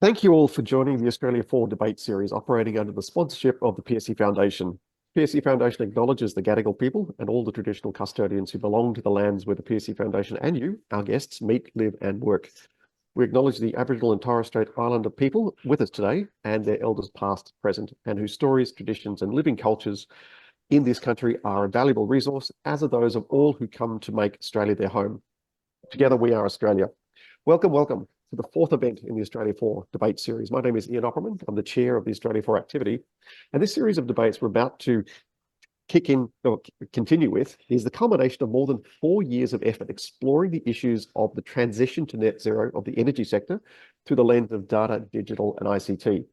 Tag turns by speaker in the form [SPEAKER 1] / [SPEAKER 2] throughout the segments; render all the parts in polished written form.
[SPEAKER 1] Thank you all for joining the Australia 4 debate series operating under the sponsorship of the Pearcey Foundation. Pearcey Foundation acknowledges the Gadigal people and all the traditional custodians who belong to the lands where the Pearcey Foundation and you, our guests, meet, live and work. We acknowledge the Aboriginal and Torres Strait Islander people with us today and their elders past, present, and whose stories, traditions and living cultures in this country are a valuable resource, as are those of all who come to make Australia their home. Together we are Australia. Welcome to the fourth event in the Australia 4 debate series. My name is Ian Opperman. I'm the chair of the Australia 4 activity. And this series of debates we're about to continue with is the culmination of more than 4 years of effort exploring the issues of the transition to net zero of the energy sector through the lens of data, digital and ICT.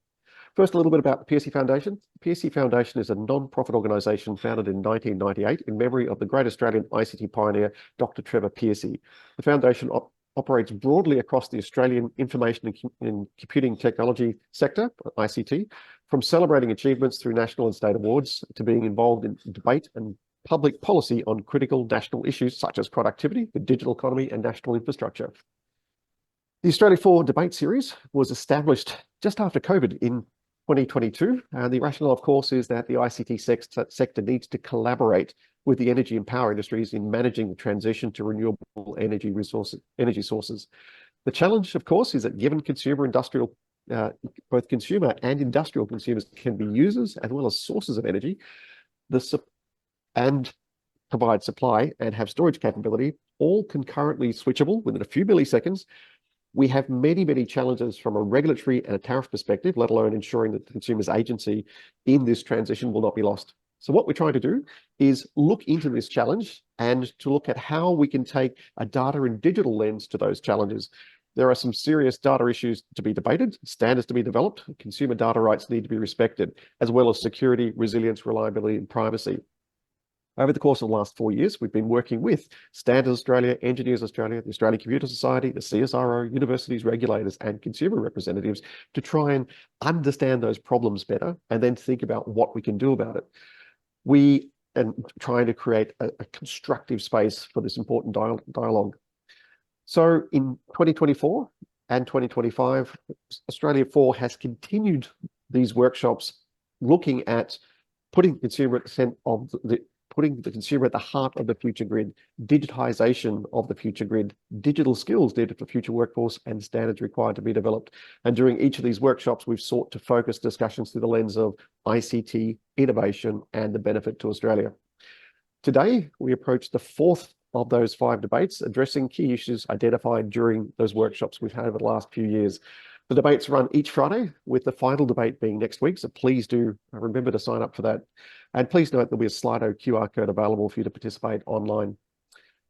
[SPEAKER 1] First, a little bit about the Pearcey Foundation. The Pearcey Foundation is a non-profit organisation founded in 1998 in memory of the great Australian ICT pioneer, Dr. Trevor Pearcey. The foundation operates broadly across the Australian information and computing technology sector, ICT, from celebrating achievements through national and state awards to being involved in debate and public policy on critical national issues such as productivity, the digital economy and national infrastructure. The Australia 4 debate series was established just after COVID in 2022. And the rationale, of course, is that the ICT sector needs to collaborate with the energy and power industries in managing the transition to renewable energy sources. The challenge, of course, is that given both consumer and industrial consumers can be users as well as sources of energy, and provide supply and have storage capability, all concurrently switchable within a few milliseconds. We have many challenges from a regulatory and a tariff perspective, let alone ensuring that the consumer's agency in this transition will not be lost. So what we're trying to do is look into this challenge and to look at how we can take a data and digital lens to those challenges. There are some serious data issues to be debated, standards to be developed, consumer data rights need to be respected, as well as security, resilience, reliability, and privacy. Over the course of the last 4 years, we've been working with Standards Australia, Engineers Australia, the Australian Computer Society, the CSIRO, universities, regulators, and consumer representatives to try and understand those problems better and then think about what we can do about it. We are trying to create a constructive space for this important dialogue. So in 2024 and 2025, Australia 4 has continued these workshops looking at putting the consumer at the heart of the future grid, digitization of the future grid, digital skills needed for future workforce, and standards required to be developed. And during each of these workshops, we've sought to focus discussions through the lens of ICT, innovation, and the benefit to Australia. Today, we approach the fourth of those 5 debates, addressing key issues identified during those workshops we've had over the last few years. The debates run each Friday, with the final debate being next week, so please do remember to sign up for that. And please note there'll be a Slido QR code available for you to participate online.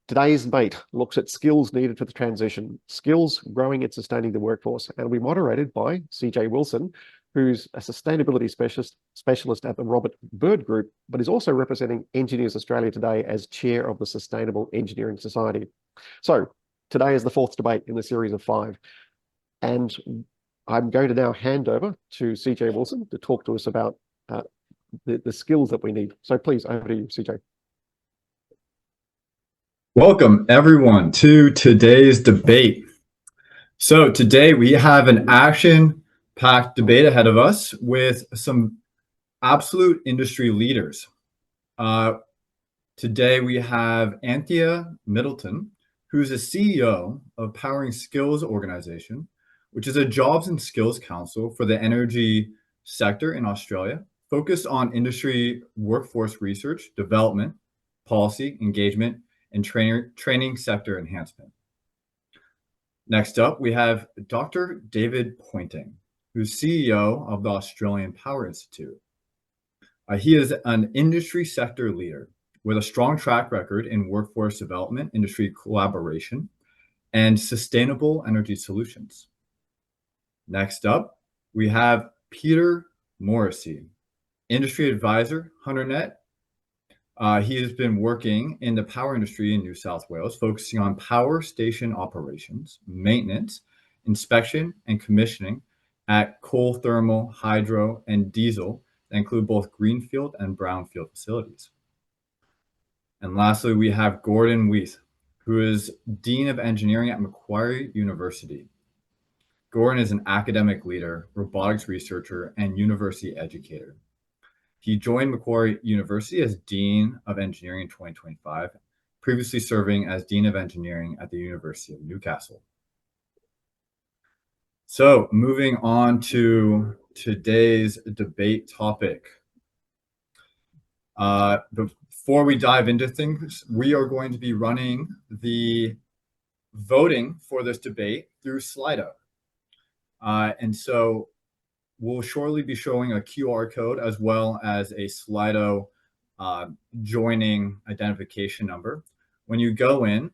[SPEAKER 1] Today's debate looks at skills needed for the transition, skills growing and sustaining the workforce, and will be moderated by CJ Wilson, who's a sustainability specialist at the Robert Bird Group, but is also representing Engineers Australia today as chair of the Sustainable Engineering Society. So today is the 4th debate in the series of 5. And I'm going to now hand over to CJ Wilson to talk to us about the skills that we need. So please, over to you, CJ.
[SPEAKER 2] Welcome, everyone, to today's debate. So today we have an action-packed debate ahead of us with some absolute industry leaders. Today we have Anthea Middleton, who's a CEO of Powering Skills Organization, which is a jobs and skills council for the energy sector in Australia, focused on industry workforce research, development, policy, engagement, and training sector enhancement. Next up, we have Dr. David Pointing, who's CEO of the Australian Power Institute. He is an industry sector leader with a strong track record in workforce development, industry collaboration, and sustainable energy solutions. Next up, we have Peter Morrissey, industry advisor, HunterNet. He has been working in the power industry in New South Wales, focusing on power station operations, maintenance, inspection, and commissioning at coal, thermal, hydro, and diesel that include both greenfield and brownfield facilities. And lastly, we have Gordon Weith, who is Dean of Engineering at Macquarie University. Gordon is an academic leader, robotics researcher, and university educator. He joined Macquarie University as Dean of Engineering in 2025, previously serving as Dean of Engineering at the University of Newcastle. So moving on to today's debate topic. Before we dive into things, we are going to be running the voting for this debate through Slido. And so we'll shortly be showing a QR code as well as a Slido joining identification number. When you go in,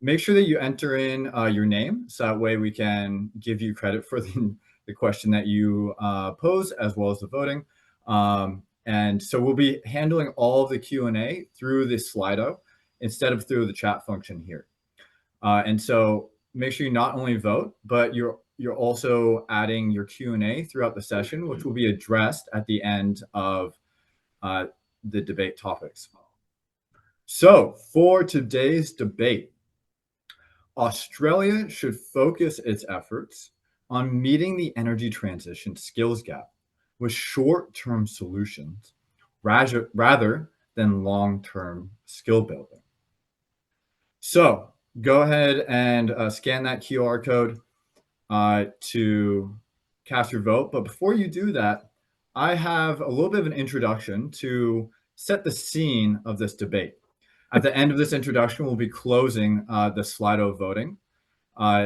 [SPEAKER 2] make sure that you enter in your name, so that way we can give you credit for the question that you pose as well as the voting. And so we'll be handling all of the Q&A through this Slido instead of through the chat function here. And so make sure you not only vote, but you're also adding your Q&A throughout the session, which will be addressed at the end of the debate topics. So for today's debate, Australia should focus its efforts on meeting the energy transition skills gap with short-term solutions rather than long-term skill building. So go ahead and scan that QR code to cast your vote. But before you do that, I have a little bit of an introduction to set the scene of this debate. At the end of this introduction, we'll be closing the Slido voting.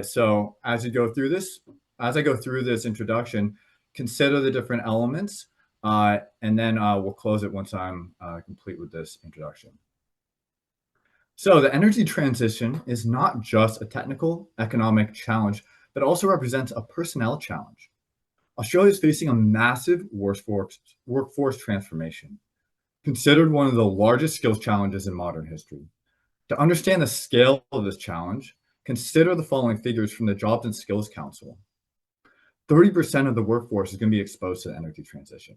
[SPEAKER 2] So as I go through this introduction, consider the different elements, and then we'll close it once I'm complete with this introduction. So the energy transition is not just a technical economic challenge, but also represents a personnel challenge. Australia is facing a massive workforce transformation, considered one of the largest skills challenges in modern history. To understand the scale of this challenge, consider the following figures from the Jobs and Skills Council. 30% of the workforce is going to be exposed to the energy transition.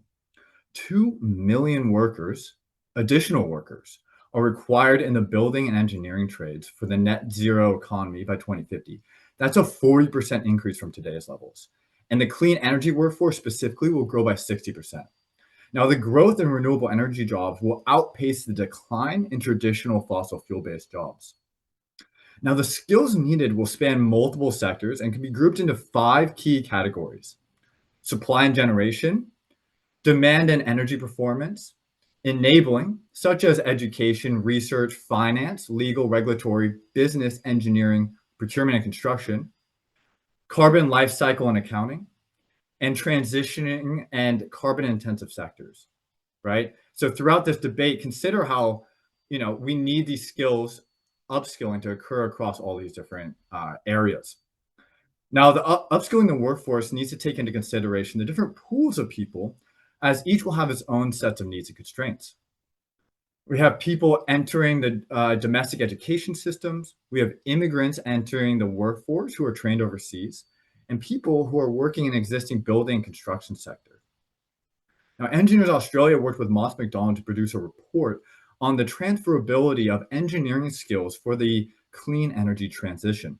[SPEAKER 2] 2 million workers, additional workers, are required in the building and engineering trades for the net zero economy by 2050. That's a 40% increase from today's levels. And the clean energy workforce specifically will grow by 60%. Now, the growth in renewable energy jobs will outpace the decline in traditional fossil fuel-based jobs. Now, the skills needed will span multiple sectors and can be grouped into 5 key categories: supply and generation, demand and energy performance, enabling, such as education, research, finance, legal, regulatory, business, engineering, procurement and construction, carbon life cycle and accounting, and transitioning and carbon intensive sectors, right? So throughout this debate, consider how, we need these skills, upskilling, to occur across all these different areas. Now, the upskilling the workforce needs to take into consideration the different pools of people, as each will have its own sets of needs and constraints. We have people entering the domestic education systems. We have immigrants entering the workforce who are trained overseas, and people who are working in existing building and construction sector. Now, Engineers Australia worked with Moss McDonald to produce a report on the transferability of engineering skills for the clean energy transition.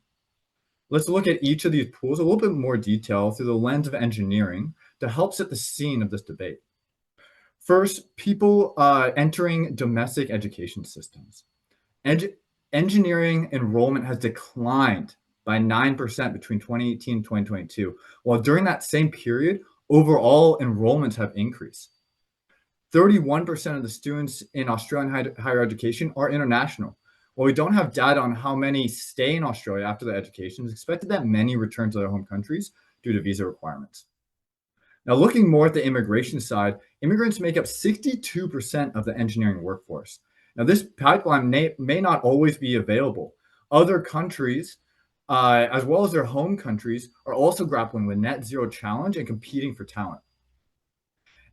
[SPEAKER 2] Let's look at each of these pools a little bit more detail through the lens of engineering to help set the scene of this debate. First, people entering domestic education systems. Engineering enrollment has declined by 9% between 2018 and 2022, while during that same period, overall enrollments have increased. 31% of the students in Australian higher education are international. While we don't have data on how many stay in Australia after their education, it's expected that many return to their home countries due to visa requirements. Now, looking more at the immigration side, immigrants make up 62% of the engineering workforce. Now, this pipeline may not always be available. Other countries, as well as their home countries, are also grappling with net zero challenge and competing for talent.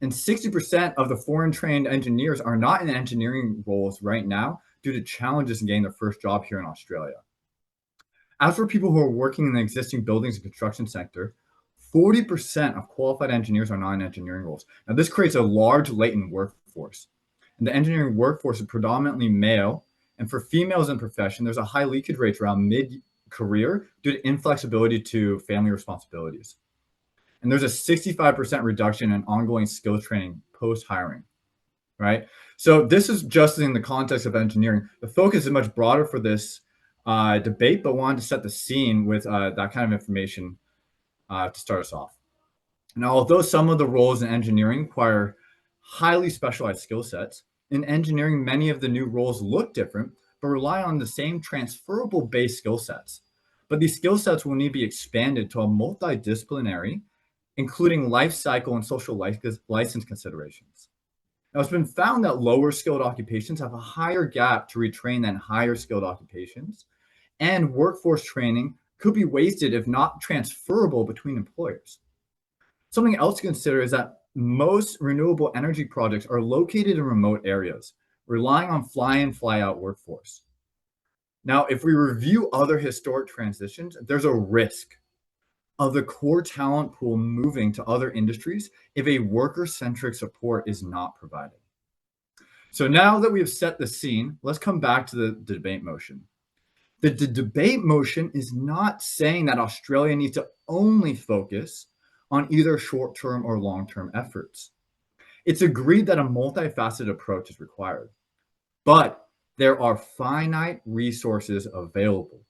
[SPEAKER 2] And 60% of the foreign trained engineers are not in engineering roles right now due to challenges in getting their first job here in Australia. As for people who are working in the existing buildings and construction sector, 40% of qualified engineers are not in engineering roles. Now, this creates a large latent workforce. And the engineering workforce is predominantly male. And for females in profession, there's a high leakage rate around mid career due to inflexibility to family responsibilities. And there's a 65% reduction in ongoing skills training post-hiring, right? So this is just in the context of engineering. The focus is much broader for this debate, but wanted to set the scene with that kind of information to start us off. Now, although some of the roles in engineering require highly specialized skill sets, in engineering, many of the new roles look different, but rely on the same transferable base skill sets. But these skill sets will need to be expanded to a multidisciplinary, including life cycle and social license considerations. Now, it's been found that lower skilled occupations have a higher gap to retrain than higher skilled occupations, and workforce training could be wasted if not transferable between employers. Something else to consider is that most renewable energy projects are located in remote areas, relying on fly-in, fly-out workforce. Now, if we review other historic transitions, there's a risk of the core talent pool moving to other industries if a worker-centric support is not provided. So now that we have set the scene, let's come back to the debate motion. The debate motion is not saying that Australia needs to only focus on either short-term or long-term efforts. It's agreed that a multifaceted approach is required, but there are finite resources available.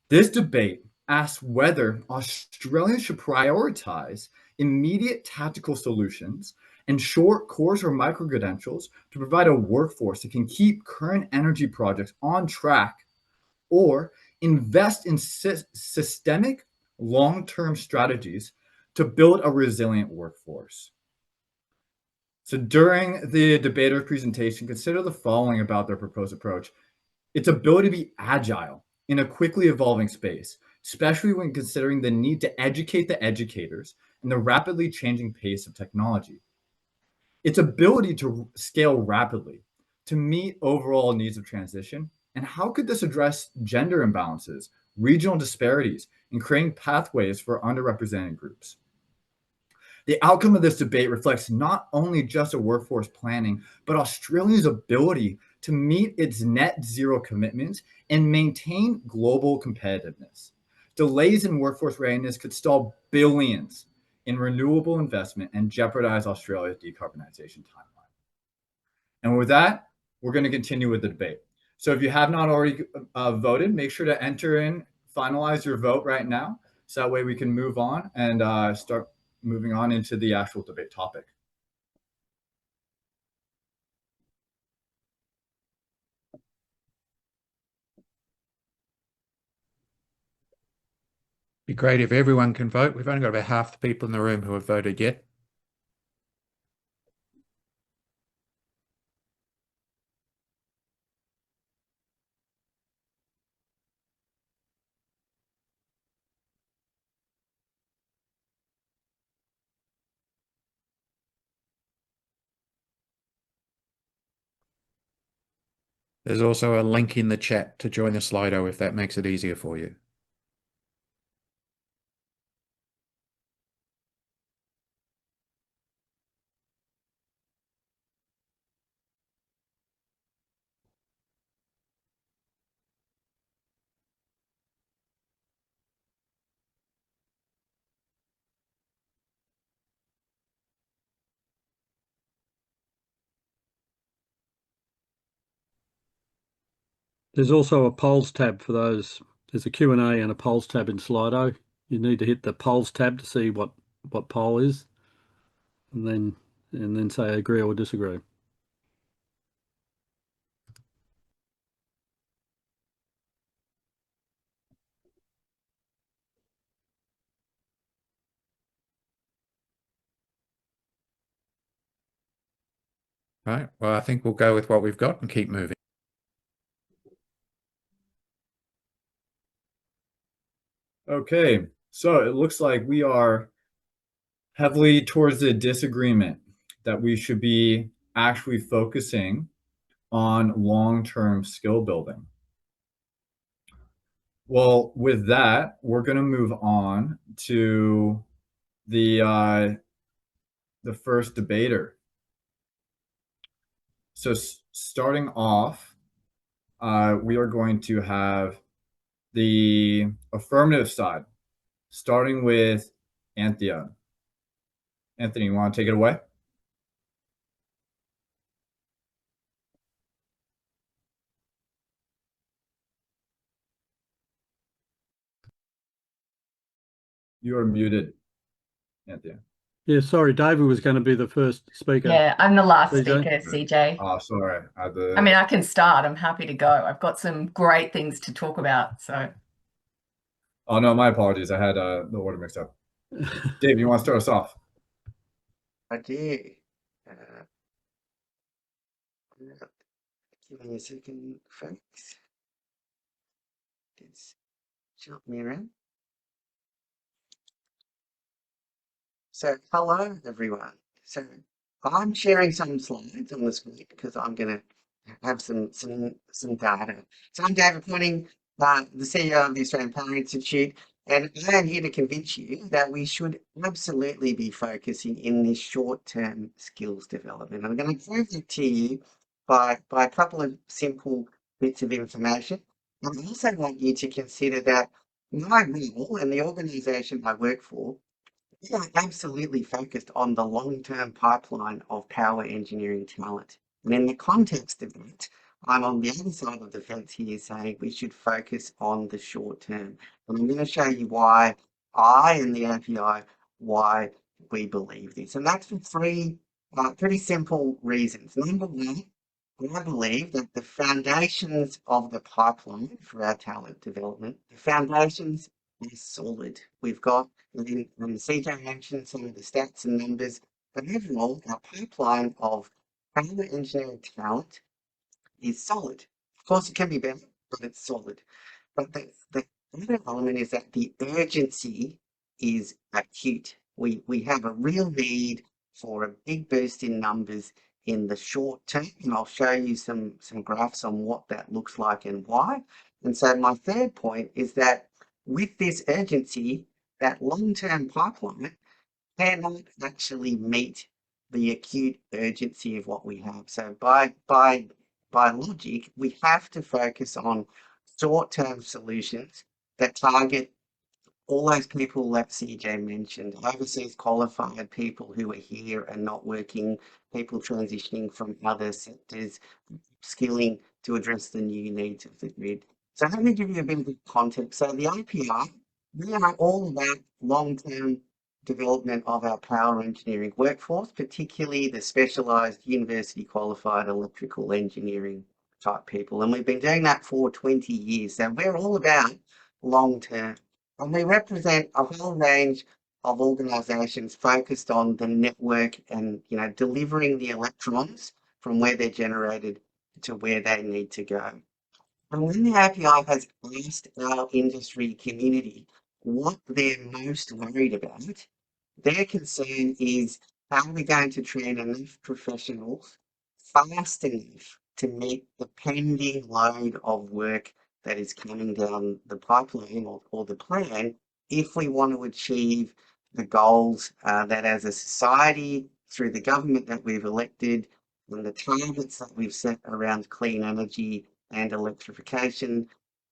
[SPEAKER 2] This debate asks whether Australia should prioritize immediate tactical solutions and short course or micro-credentials to provide a workforce that can keep current energy projects on track, or invest in systemic long-term strategies to build a resilient workforce. So during the debater's presentation, consider the following about their proposed approach. Its ability to be agile in a quickly evolving space, especially when considering the need to educate the educators and the rapidly changing pace of technology. Its ability to scale rapidly to meet overall needs of transition. And how could this address gender imbalances, regional disparities, and creating pathways for underrepresented groups? The outcome of this debate reflects not only just a workforce planning, but Australia's ability to meet its net zero commitments and maintain global competitiveness. Delays in workforce readiness could stall billions in renewable investment and jeopardize Australia's decarbonization timeline. And with that, we're going to continue with the debate. So if you have not already voted, make sure to enter in, finalize your vote right now. So that way we can move on and start moving on into the actual debate topic.
[SPEAKER 3] Be great if everyone can vote. We've only got about half the people in the room who have voted yet. There's also a link in the chat to join the Slido if that makes it easier for you.
[SPEAKER 4] There's also a polls tab for those. There's a Q&A and a polls tab in Slido. You need to hit the polls tab to see what poll is, and then say agree or disagree.
[SPEAKER 3] Right. Well, I think we'll go with what we've got and keep moving.
[SPEAKER 2] Okay, so it looks like we are heavily towards the disagreement that we should be actually focusing on long-term skill building. Well, with that, we're going to move on to the first debater. So starting off, we are going to have the affirmative side, starting with Anthea. Anthony, you want to take it away? You are muted, Anthea.
[SPEAKER 4] Yeah, sorry, David was going to be the first speaker.
[SPEAKER 5] Yeah, I'm the last
[SPEAKER 4] CJ?
[SPEAKER 5] speaker, CJ.
[SPEAKER 2] Oh, sorry.
[SPEAKER 5] I mean, I can start. I'm happy to go. I've got some great things to talk about. So,
[SPEAKER 2] Oh, no, my apologies. I had the order mixed up. Dave, you want to start us off?
[SPEAKER 6] I do. Give me a second, folks. Just jump me around. So, hello, everyone. So, I'm sharing some slides on the screen because I'm going to have some data. So, I'm David Pointing, the CEO of the Australian Power Institute, and I am here to convince you that we should absolutely be focusing in this short-term skills development. I'm going to prove it to you by a couple of simple bits of information. I also want you to consider that my role and the organisation I work for, we are absolutely focused on the long-term pipeline of power engineering talent. And in the context of that, I'm on the other side of the fence here saying we should focus on the short term. And I'm going to show you why I and the API, why we believe this. And that's for three pretty simple reasons. Number one, I believe that the foundations of the pipeline for our talent development, the foundations are solid. We've got, and CJ mentioned some of the stats and numbers, but overall, our pipeline of power engineering talent is solid. Of course, it can be better, but it's solid. But the other element is that the urgency is acute. We have a real need for a big boost in numbers in the short term, and I'll show you some graphs on what that looks like and why. And so my third point is that with this urgency, that long-term pipeline cannot actually meet the acute urgency of what we have. So by logic, we have to focus on short-term solutions that target all those people that CJ mentioned, overseas qualified people who are here and not working, people transitioning from other sectors, skilling to address the new needs of the grid. So let me give you a bit of context. So the API, we are all about long-term development of our power engineering workforce, particularly the specialised university qualified electrical engineering type people. And we've been doing that for 20 years. So we're all about long-term. And we represent a whole range of organisations focused on the network and, delivering the electrons from where they're generated to where they need to go. And when the API has asked our industry community what they're most worried about, their concern is how are we going to train enough professionals fast enough to meet the pending load of work that is coming down the pipeline or the plan if we want to achieve the goals that as a society, through the government that we've elected, and the targets that we've set around clean energy and electrification,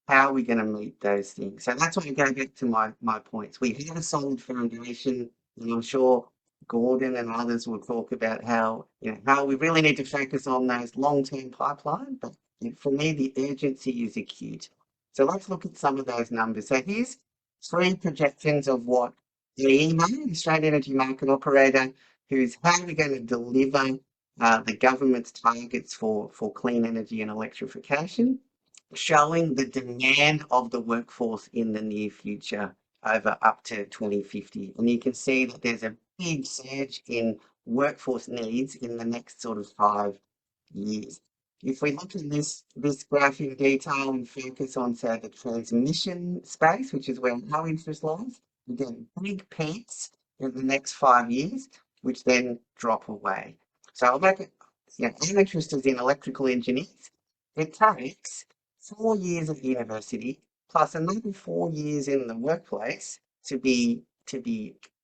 [SPEAKER 6] how are we going to meet those things? So that's why I go back to my points. We have a solid foundation, and I'm sure Gordon and others will talk about how we really need to focus on those long-term pipeline. But for me, the urgency is acute. So let's look at some of those numbers. So here's three projections of what AEMO, Australian Energy Market Operator, who's how are we going to deliver the government's targets for clean energy and electrification, showing the demand of the workforce in the near future over up to 2050. And you can see that there's a big surge in workforce needs in the next sort of 5 years. If we look at this graph in detail and focus on, say, the transmission space, which is where our interest lies, we get big peaks in the next 5 years, which then drop away. So I'll make it, our interest is in electrical engineers. It takes 4 years at university plus another 4 years in the workplace to be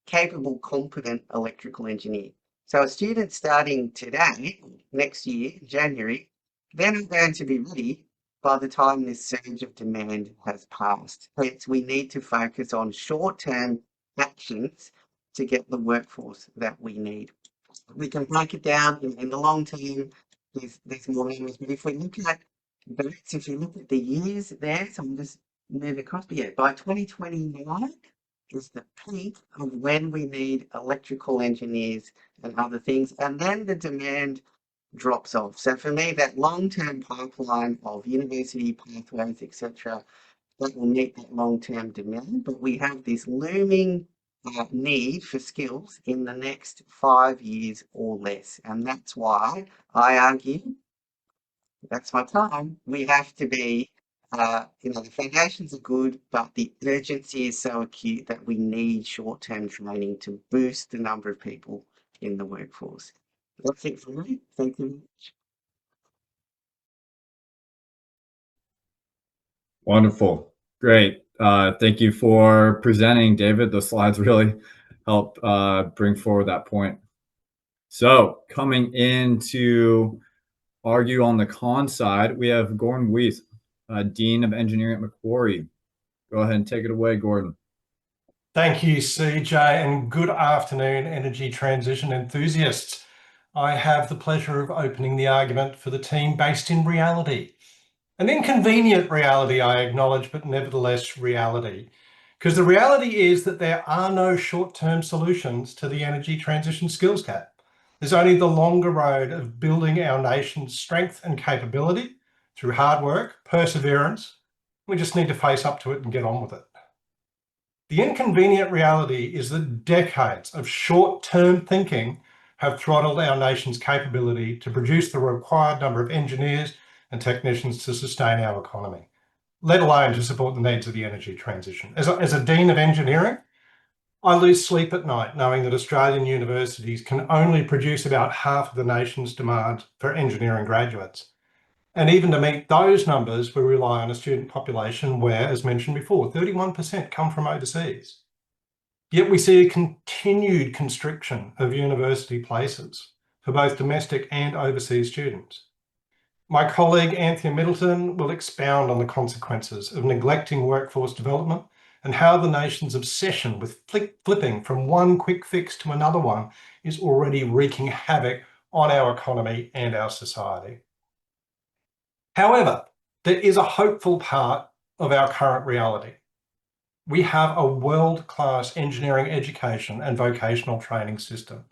[SPEAKER 6] capable, competent electrical engineer. So a student starting today, next year, January, they're not going to be ready by the time this surge of demand has passed. Hence, we need to focus on short-term actions to get the workforce that we need. We can break it down in the long term. There's more numbers, but if we look at dates, if you look at the years there, so I'm just moving across, but yeah, by 2029 is the peak of when we need electrical engineers and other things, and then the demand drops off. So for me, that long-term pipeline of university pathways, etc., that will meet that long-term demand, but we have this looming need for skills in the next 5 years or less. And that's why I argue, that's my time, we have to be, the foundations are good, but the urgency is so acute that we need short-term training to boost the number of people in the workforce. That's it for me. Thank you very much.
[SPEAKER 2] Wonderful. Great. Thank you for presenting, David. The slides really help bring forward that point. So coming in to argue on the con side, we have Gordon Weiss, Dean of Engineering at Macquarie. Go ahead and take it away, Gordon.
[SPEAKER 7] Thank you, CJ, and good afternoon, energy transition enthusiasts. I have the pleasure of opening the argument for the team based in reality. An inconvenient reality, I acknowledge, but nevertheless reality. Because the reality is that there are no short-term solutions to the energy transition skills gap. There's only the longer road of building our nation's strength and capability through hard work, perseverance. We just need to face up to it and get on with it. The inconvenient reality is that decades of short-term thinking have throttled our nation's capability to produce the required number of engineers and technicians to sustain our economy, let alone to support the needs of the energy transition. As a Dean of Engineering, I lose sleep at night knowing that Australian universities can only produce about half of the nation's demand for engineering graduates. And even to meet those numbers, we rely on a student population where, as mentioned before, 31% come from overseas. Yet we see a continued constriction of university places for both domestic and overseas students. My colleague Anthea Middleton will expound on the consequences of neglecting workforce development and how the nation's obsession with flipping from one quick fix to another one is already wreaking havoc on our economy and our society. However, there is a hopeful part of our current reality. We have a world-class engineering education and vocational training system.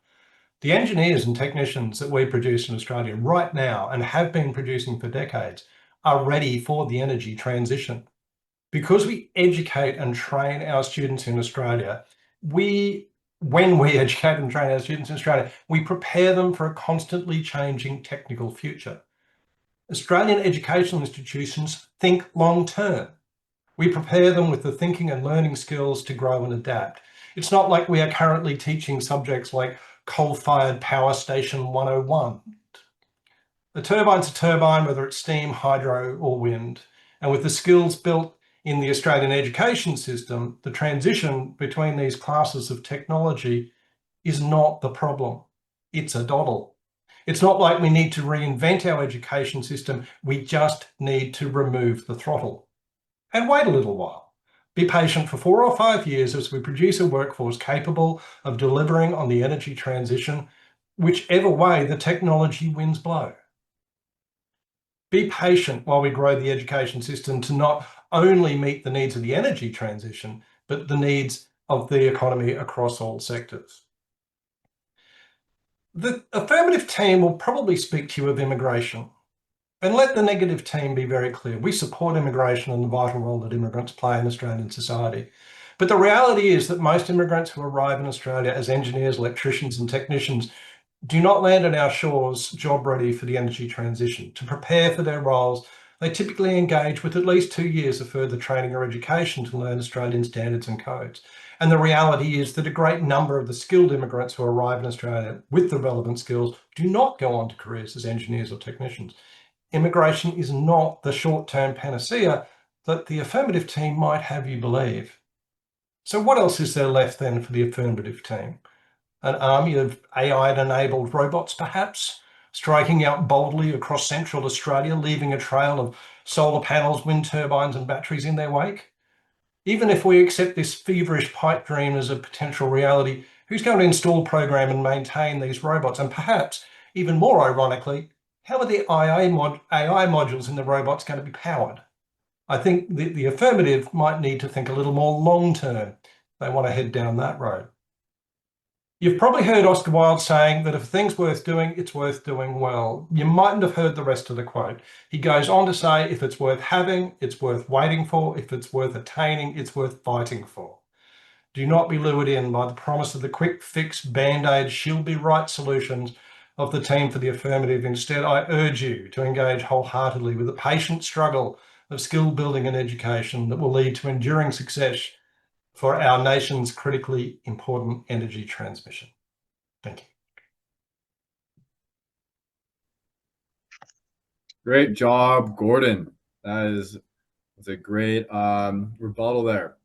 [SPEAKER 7] The engineers and technicians that we produce in Australia right now and have been producing for decades are ready for the energy transition. Because we educate and train our students in Australia, when we educate and train our students in Australia, we prepare them for a constantly changing technical future. Australian educational institutions think long-term. We prepare them with the thinking and learning skills to grow and adapt. It's not like we are currently teaching subjects like coal-fired power station 101. A turbine's a turbine, whether it's steam, hydro or wind. And with the skills built in the Australian education system, the transition between these classes of technology is not the problem. It's a doddle. It's not like we need to reinvent our education system. We just need to remove the throttle. And wait a little while. Be patient for 4 or 5 years as we produce a workforce capable of delivering on the energy transition, whichever way the technology winds blow. Be patient while we grow the education system to not only meet the needs of the energy transition, but the needs of the economy across all sectors. The affirmative team will probably speak to you of immigration. And let the negative team be very clear. We support immigration and the vital role that immigrants play in Australian society. But the reality is that most immigrants who arrive in Australia as engineers, electricians and technicians do not land on our shores job ready for the energy transition. To prepare for their roles, they typically engage with at least 2 years of further training or education to learn Australian standards and codes. And the reality is that a great number of the skilled immigrants who arrive in Australia with the relevant skills do not go on to careers as engineers or technicians. Immigration is not the short-term panacea that the affirmative team might have you believe. So what else is there left then for the affirmative team? An army of AI-enabled robots, perhaps, striking out boldly across central Australia, leaving a trail of solar panels, wind turbines, and batteries in their wake? Even if we accept this feverish pipe dream as a potential reality, who's going to install, program, and maintain these robots? And perhaps, even more ironically, how are the AI modules in the robots going to be powered? I think the affirmative might need to think a little more long-term if they want to head down that road. You've probably heard Oscar Wilde saying that if a thing's worth doing, it's worth doing well. You mightn't have heard the rest of the quote. He goes on to say, if it's worth having, it's worth waiting for. If it's worth attaining, it's worth fighting for. Do not be lured in by the promise of the quick fix, band-aid, she'll be right solutions of the team for the affirmative. Instead, I urge you to engage wholeheartedly with the patient struggle of skill building and education that will lead to enduring success for our nation's critically important energy transmission. Thank you.
[SPEAKER 2] Great job, Gordon. That's a great rebuttal there.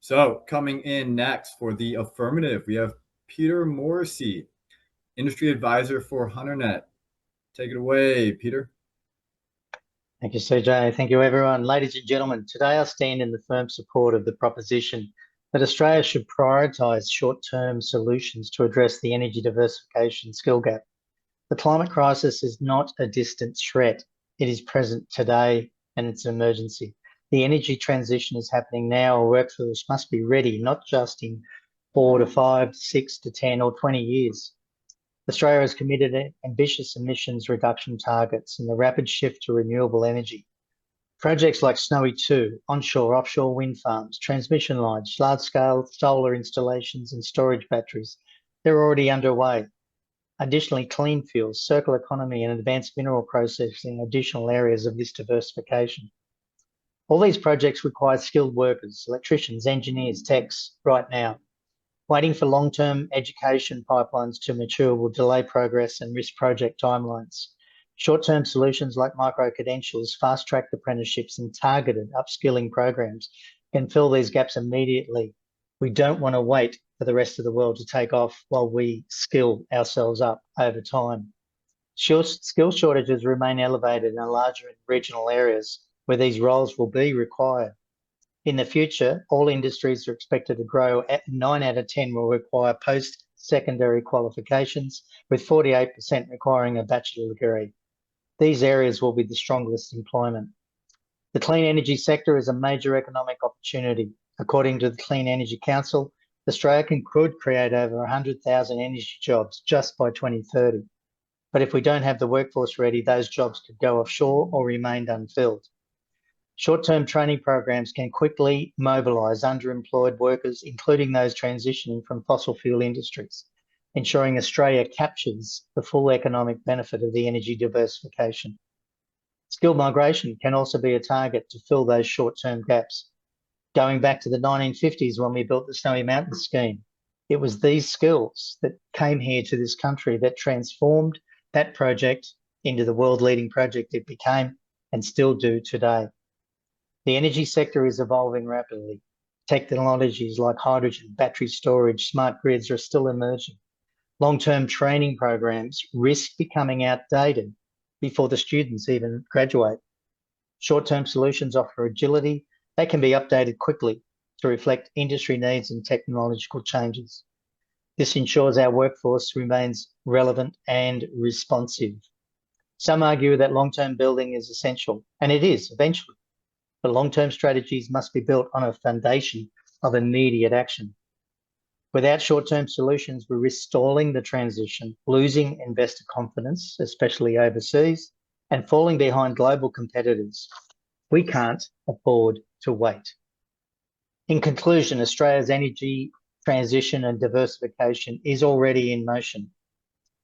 [SPEAKER 2] So coming in next for the affirmative, we have Peter Morrissey, industry advisor for HunterNet. Take it away, Peter.
[SPEAKER 8] Thank you, CJ. Thank you, everyone. Ladies and gentlemen, today I stand in the firm support of the proposition that Australia should prioritise short-term solutions to address the energy diversification skill gap. The climate crisis is not a distant threat. It is present today and it's an emergency. The energy transition is happening now. Our workforce must be ready, not just in 4 to 5, 6 to 10 or 20 years. Australia has committed ambitious emissions reduction targets and the rapid shift to renewable energy. Projects like Snowy 2, onshore, offshore wind farms, transmission lines, large-scale solar installations and storage batteries, they're already underway. Additionally, clean fuels, circular economy and advanced mineral processing are additional areas of this diversification. All these projects require skilled workers, electricians, engineers, techs right now. Waiting for long-term education pipelines to mature will delay progress and risk project timelines. Short-term solutions like micro-credentials, fast-tracked apprenticeships and targeted upskilling programs can fill these gaps immediately. We don't want to wait for the rest of the world to take off while we skill ourselves up over time. Skill shortages remain elevated in larger and regional areas where these roles will be required. In the future, all industries are expected to grow. 9 out of 10 will require post-secondary qualifications, with 48% requiring a bachelor degree. These areas will be the strongest employment. The clean energy sector is a major economic opportunity. According to the Clean Energy Council, Australia could create over 100,000 energy jobs just by 2030. But if we don't have the workforce ready, those jobs could go offshore or remain unfilled. Short-term training programs can quickly mobilise underemployed workers, including those transitioning from fossil fuel industries, ensuring Australia captures the full economic benefit of the energy diversification. Skill migration can also be a target to fill those short-term gaps. Going back to the 1950s when we built the Snowy Mountains scheme, it was these skills that came here to this country that transformed that project into the world-leading project it became and still do today. The energy sector is evolving rapidly. Technologies like hydrogen, battery storage, smart grids are still emerging. Long-term training programs risk becoming outdated before the students even graduate. Short-term solutions offer agility. They can be updated quickly to reflect industry needs and technological changes. This ensures our workforce remains relevant and responsive. Some argue that long-term building is essential, and it is eventually. But long-term strategies must be built on a foundation of immediate action. Without short-term solutions, we risk stalling the transition, losing investor confidence, especially overseas, and falling behind global competitors. We can't afford to wait. In conclusion, Australia's energy transition and diversification is already in motion.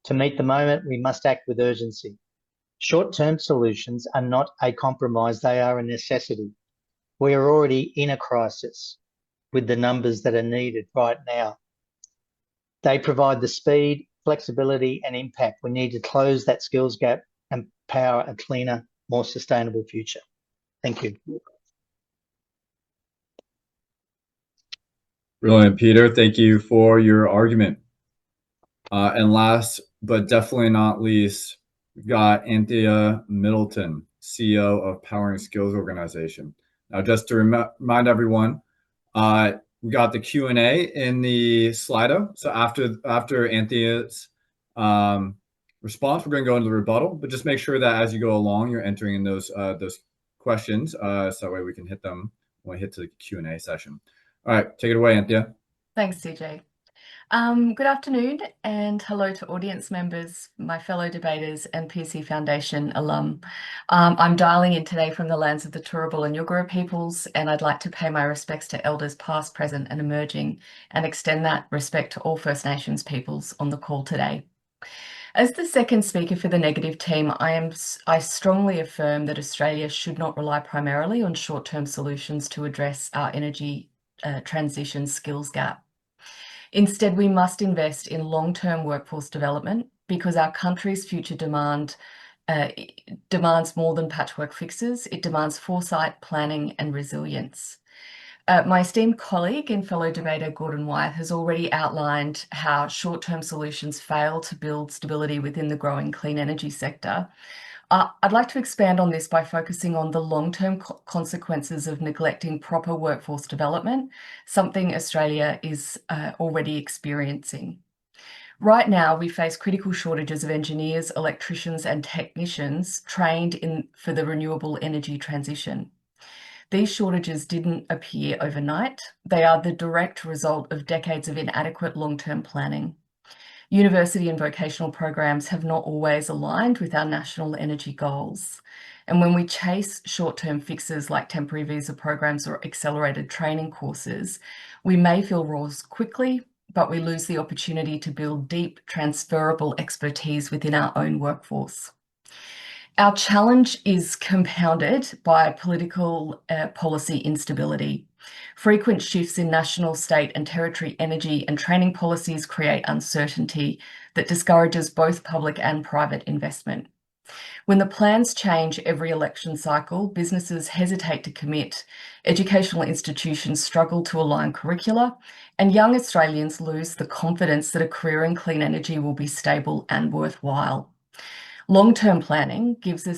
[SPEAKER 8] To meet the moment, we must act with urgency. Short-term solutions are not a compromise, they are a necessity. We are already in a crisis with the numbers that are needed right now. They provide the speed, flexibility and impact we need to close that skills gap and power a cleaner, more sustainable future. Thank you.
[SPEAKER 2] Brilliant, Peter. Thank you for your argument. And last but definitely not least, we've got Anthea Middleton, CEO of Powering Skills Organization. Now, just to remind everyone, we got the Q&A in the Slido. So after Anthea's response, we're going to go into the rebuttal, but just make sure that as you go along, you're entering in those questions, so that way we can hit them when we hit to the Q&A session. All right, take it away, Anthea.
[SPEAKER 5] Thanks, CJ. Good afternoon and hello to audience members, my fellow debaters and Pearcey Foundation alum. I'm dialing in today from the lands of the Turrbal and Yugara peoples, and I'd like to pay my respects to elders past, present and emerging, and extend that respect to all First Nations peoples on the call today. As the second speaker for the negative team, I strongly affirm that Australia should not rely primarily on short-term solutions to address our energy transition skills gap. Instead, we must invest in long-term workforce development because our country's future demands more than patchwork fixes. It demands foresight, planning and resilience. My esteemed colleague and fellow debater Gordon Wyeth has already outlined how short-term solutions fail to build stability within the growing clean energy sector. I'd like to expand on this by focusing on the long-term consequences of neglecting proper workforce development, something Australia is already experiencing. Right now, we face critical shortages of engineers, electricians and technicians trained for the renewable energy transition. These shortages didn't appear overnight. They are the direct result of decades of inadequate long-term planning. University and vocational programs have not always aligned with our national energy goals. And when we chase short-term fixes like temporary visa programs or accelerated training courses, we may fill roles quickly, but we lose the opportunity to build deep, transferable expertise within our own workforce. Our challenge is compounded by political policy instability. Frequent shifts in national, state and territory energy and training policies create uncertainty that discourages both public and private investment. When the plans change every election cycle, businesses hesitate to commit, educational institutions struggle to align curricula, and young Australians lose the confidence that a career in clean energy will be stable and worthwhile. Long-term planning gives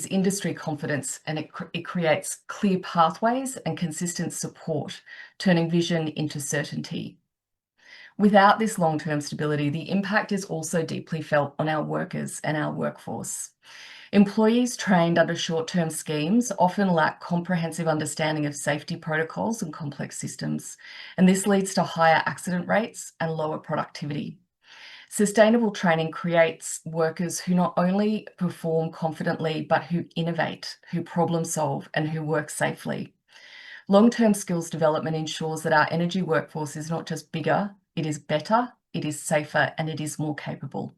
[SPEAKER 5] industry confidence, and it creates clear pathways and consistent support, turning vision into certainty. Without this long-term stability, the impact is also deeply felt on our workers and our workforce. Employees trained under short-term schemes often lack comprehensive understanding of safety protocols and complex systems, and this leads to higher accident rates and lower productivity. Sustainable training creates workers who not only perform confidently, but who innovate, who problem solve, and who work safely. Long-term skills development ensures that our energy workforce is not just bigger, it is better, it is safer, and it is more capable.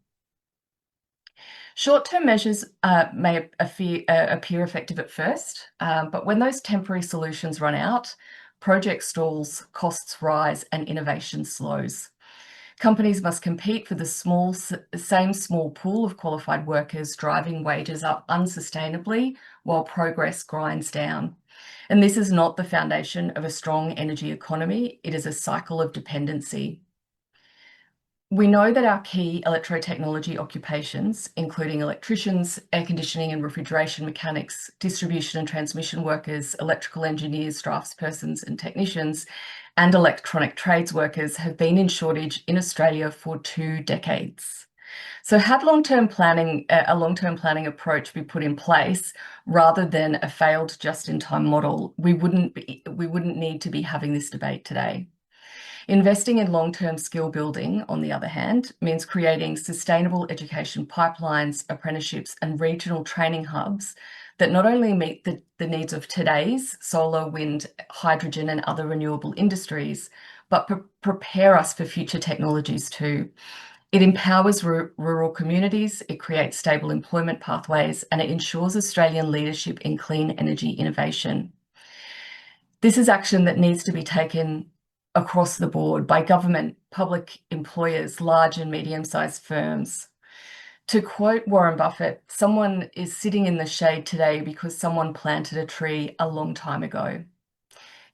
[SPEAKER 5] Short-term measures may appear effective at first, but when those temporary solutions run out, project stalls, costs rise, and innovation slows. Companies must compete for the same small pool of qualified workers, driving wages up unsustainably while progress grinds down. And this is not the foundation of a strong energy economy. It is a cycle of dependency. We know that our key electrotechnology occupations, including electricians, air conditioning and refrigeration mechanics, distribution and transmission workers, electrical engineers, draftspersons and technicians, and electronic trades workers have been in shortage in Australia for 2 decades. So had a long-term planning approach be put in place rather than a failed just-in-time model, we wouldn't need to be having this debate today. Investing in long-term skill building, on the other hand, means creating sustainable education pipelines, apprenticeships and regional training hubs that not only meet the needs of today's solar, wind, hydrogen and other renewable industries, but prepare us for future technologies too. It empowers rural communities, it creates stable employment pathways, and it ensures Australian leadership in clean energy innovation. This is action that needs to be taken across the board by government, public employers, large and medium-sized firms. To quote Warren Buffett, someone is sitting in the shade today because someone planted a tree a long time ago.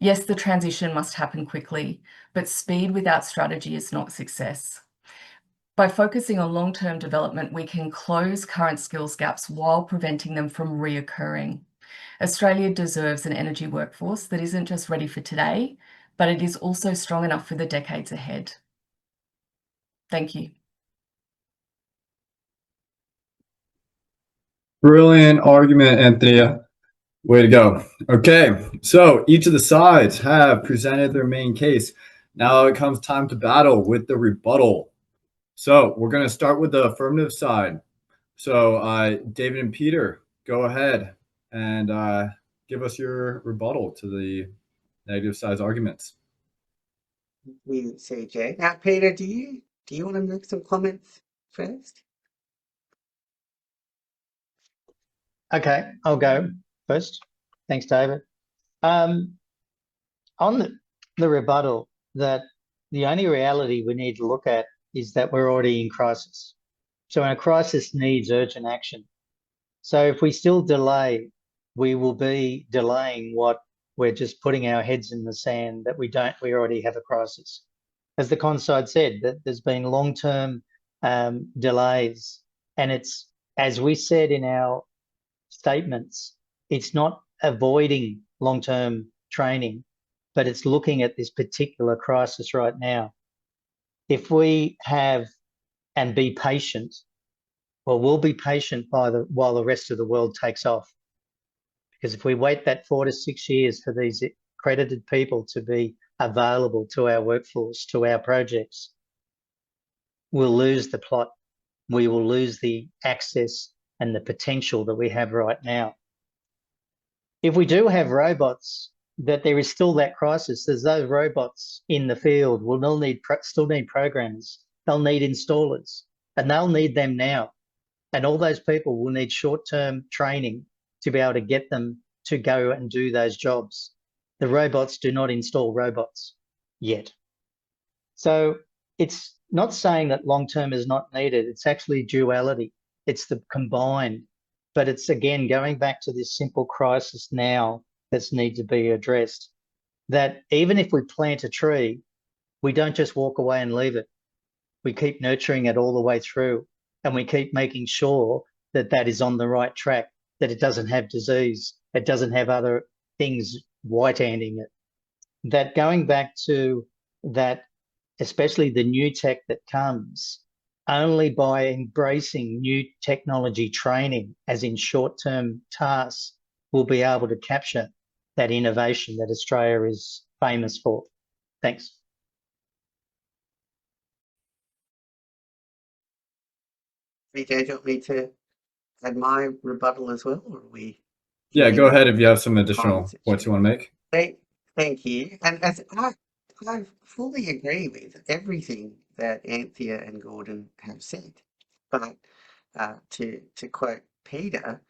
[SPEAKER 5] Yes, the transition must happen quickly, but speed without strategy is not success. By focusing on long-term development, we can close current skills gaps while preventing them from reoccurring. Australia deserves an energy workforce that isn't just ready for today, but it is also strong enough for the decades ahead. Thank you.
[SPEAKER 2] Brilliant argument, Anthea. Way to go. Okay, so each of the sides have presented their main case. Now it comes time to battle with the rebuttal. So we're going to start with the affirmative side. So David and Peter, go ahead and give us your rebuttal to the negative side's arguments.
[SPEAKER 6] We say, Jay. Now, Peter, do you want to make some comments first?
[SPEAKER 8] Okay, I'll go first. Thanks, David. On the rebuttal, that the only reality we need to look at is that we're already in crisis. So a crisis needs urgent action. So if we still delay, we will be delaying what we're just putting our heads in the sand that we already have a crisis. As the conside said, that there's been long-term delays, and it's, as we said in our statements, it's not avoiding long-term training, but it's looking at this particular crisis right now. If we have and be patient, well, we'll be patient while the rest of the world takes off. Because if we wait that 4 to 6 years for these accredited people to be available to our workforce, to our projects, we'll lose the plot. We will lose the access and the potential that we have right now. If we do have robots, that there is still that crisis. There's those robots in the field. We'll still need programmers. They'll need installers, and they'll need them now. And all those people will need short-term training to be able to get them to go and do those jobs. The robots do not install robots yet. So it's not saying that long-term is not needed. It's actually duality. It's the combined. But it's, again, going back to this simple crisis now that's need to be addressed, that even if we plant a tree, we don't just walk away and leave it. We keep nurturing it all the way through, and we keep making sure that that is on the right track, that it doesn't have disease, it doesn't have other things white-handing it. That going back to that, especially the new tech that comes, only by embracing new technology training, as in short-term tasks, we'll be able to capture that innovation that Australia is famous for. Thanks.
[SPEAKER 6] Vijay, do you want me to add my rebuttal as well, or are we?
[SPEAKER 2] Yeah, go ahead if you have some additional
[SPEAKER 6] Comments.
[SPEAKER 2] points you want to make.
[SPEAKER 6] Thank you. And as I fully agree with everything that Anthea and Gordon have said. But to quote Peter,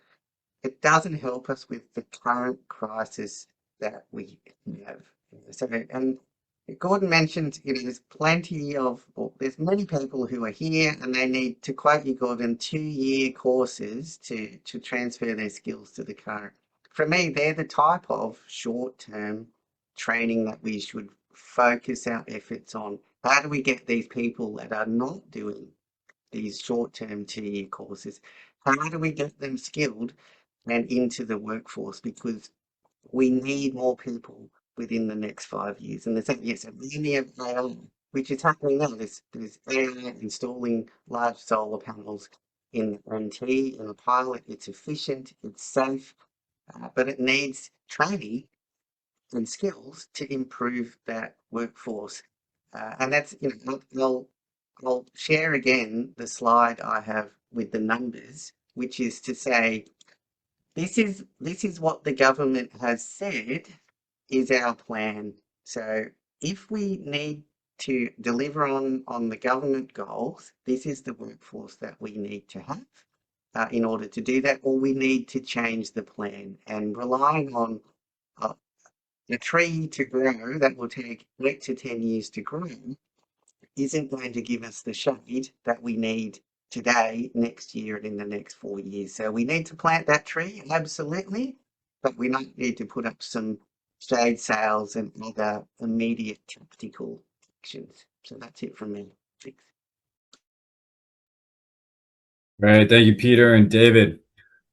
[SPEAKER 6] it doesn't help us with the current crisis that we have. So, and Gordon mentioned, there's plenty of, well, there's many people who are here and they need, to quote you, Gordon, 2-year courses to transfer their skills to the current. For me, they're the type of short-term training that we should focus our efforts on. How do we get these people that are not doing these short-term 2-year courses? How do we get them skilled and into the workforce? Because we need more people within the next 5 years. And there's a many of AI, which is happening now. There's AI installing large solar panels in NT, in a pilot. It's efficient, it's safe, but it needs training and skills to improve that workforce. And that's, I'll share again the slide I have with the numbers, which is to say, this is what the government has said is our plan. So if we need to deliver on the government goals, this is the workforce that we need to have in order to do that, or we need to change the plan. And relying on the tree to grow that will take 8 to 10 years to grow isn't going to give us the shade that we need today, next year, and in the next 4 years. So we need to plant that tree, absolutely, but we don't need to put up some shade sails and other immediate tactical actions. So that's it from me. Thanks.
[SPEAKER 2] Right. Thank you, Peter and David.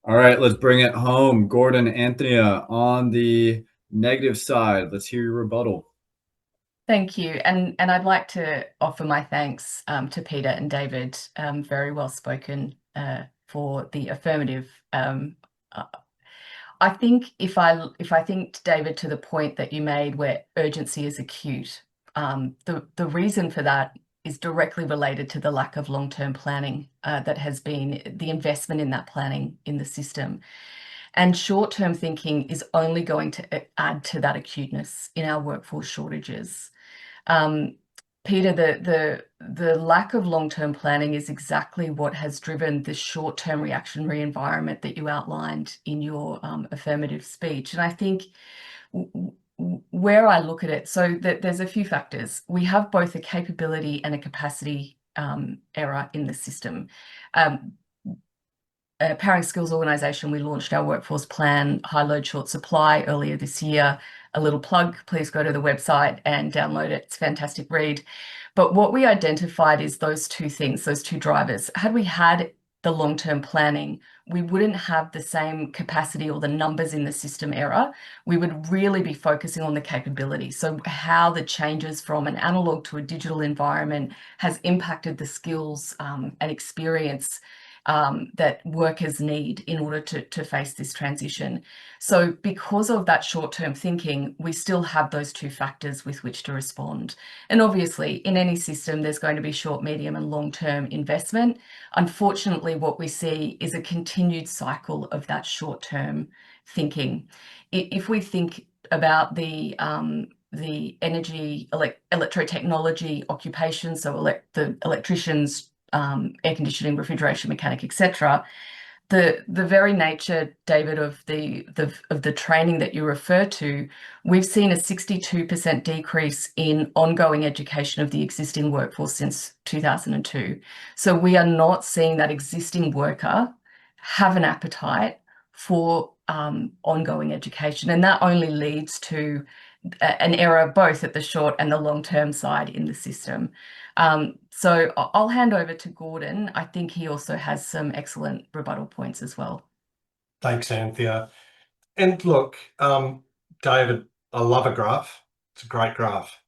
[SPEAKER 2] All right, let's bring it home. Gordon, Anthea, on the negative side, let's hear your rebuttal.
[SPEAKER 5] Thank you. And I'd like to offer my thanks to Peter and David. Very well spoken for the affirmative. I think if I think, David, to the point that you made where urgency is acute, the reason for that is directly related to the lack of long-term planning that has been the investment in that planning in the system. And short-term thinking is only going to add to that acuteness in our workforce shortages. Peter, the lack of long-term planning is exactly what has driven the short-term reactionary environment that you outlined in your affirmative speech. And I think where I look at it, so there's a few factors. We have both a capability and a capacity error in the system. Powering Skills Organisation, we launched our workforce plan, High Load Short Supply, earlier this year. A little plug, please go to the website and download it. It's a fantastic read. But what we identified is those two things, those two drivers. Had we had the long-term planning, we wouldn't have the same capacity or the numbers in the system error. We would really be focusing on the capability. So how the changes from an analog to a digital environment has impacted the skills and experience that workers need in order to face this transition. So because of that short-term thinking, we still have those two factors with which to respond. And obviously, in any system, there's going to be short, medium, and long-term investment. Unfortunately, what we see is a continued cycle of that short-term thinking. If we think about the energy, electrotechnology occupation, so the electricians, air conditioning, refrigeration, mechanic, etc. The very nature, David, of the training that you refer to, we've seen a 62% decrease in ongoing education of the existing workforce since 2002. So we are not seeing that existing worker have an appetite for ongoing education, and that only leads to an error both at the short and the long-term side in the system. So I'll hand over to Gordon. I think he also has some excellent rebuttal points as well.
[SPEAKER 7] Thanks, Anthea. And look, David, I love a graph. It's a great graph,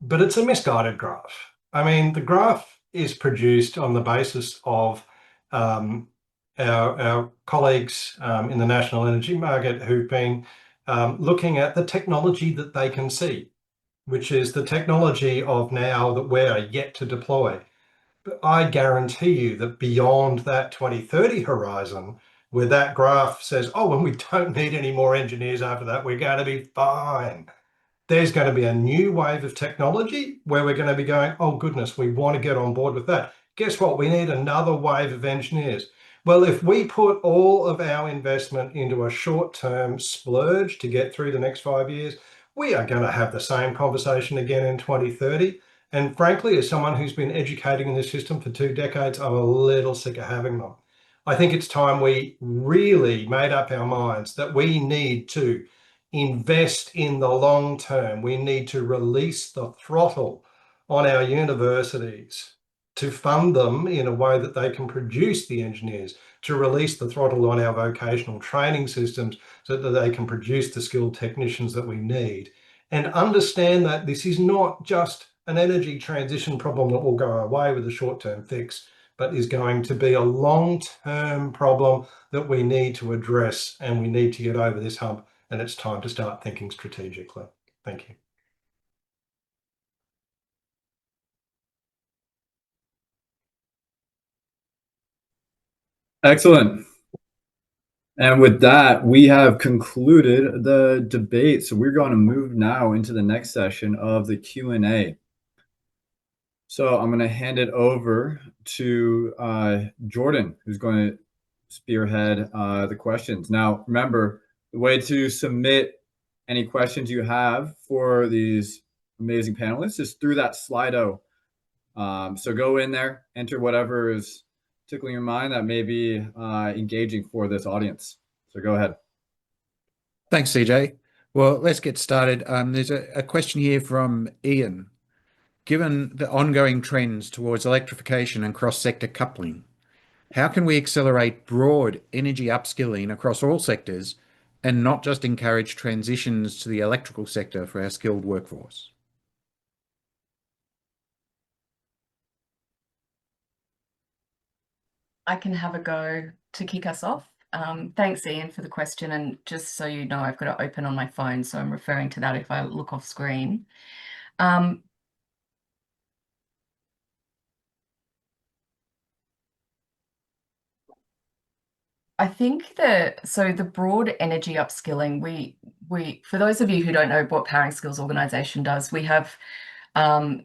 [SPEAKER 7] but it's a misguided graph. I mean, the graph is produced on the basis of our colleagues in the national energy market who've been looking at the technology that they can see, which is the technology of now that we're yet to deploy. But I guarantee you that beyond that 2030 horizon, where that graph says, oh, and we don't need any more engineers after that, we're going to be fine. There's going to be a new wave of technology where we're going to be going, oh goodness, we want to get on board with that. Guess what? We need another wave of engineers. Well, if we put all of our investment into a short-term splurge to get through the next 5 years, we are going to have the same conversation again in 2030. And frankly, as someone who's been educating in this system for 2 decades, I'm a little sick of having them. I think it's time we really made up our minds that we need to invest in the long term. We need to release the throttle on our universities to fund them in a way that they can produce the engineers, to release the throttle on our vocational training systems so that they can produce the skilled technicians that we need. And understand that this is not just an energy transition problem that will go away with a short-term fix, but is going to be a long-term problem that we need to address, and we need to get over this hump, and it's time to start thinking strategically. Thank you.
[SPEAKER 2] Excellent. And with that, we have concluded the debate. So we're going to move now into the next session of the Q&A. So I'm going to hand it over to Jordan, who's going to spearhead the questions. Now, remember, the way to submit any questions you have for these amazing panelists is through that Slido. So go in there, enter whatever is tickling your mind that may be engaging for this audience. So go ahead.
[SPEAKER 3] Thanks, CJ. Well, let's get started. There's a question here from Ian. Given the ongoing trends towards electrification and cross-sector coupling, How can we accelerate broad energy upskilling across all sectors and not just encourage transitions to the electrical sector for our skilled workforce?
[SPEAKER 5] I can have a go to kick us off. Thanks, Ian, for the question. And just so you know, I've got it open on my phone, so I'm referring to that if I look off screen. I think the broad energy upskilling, we for those of you who don't know what Powering Skills organisation does, we have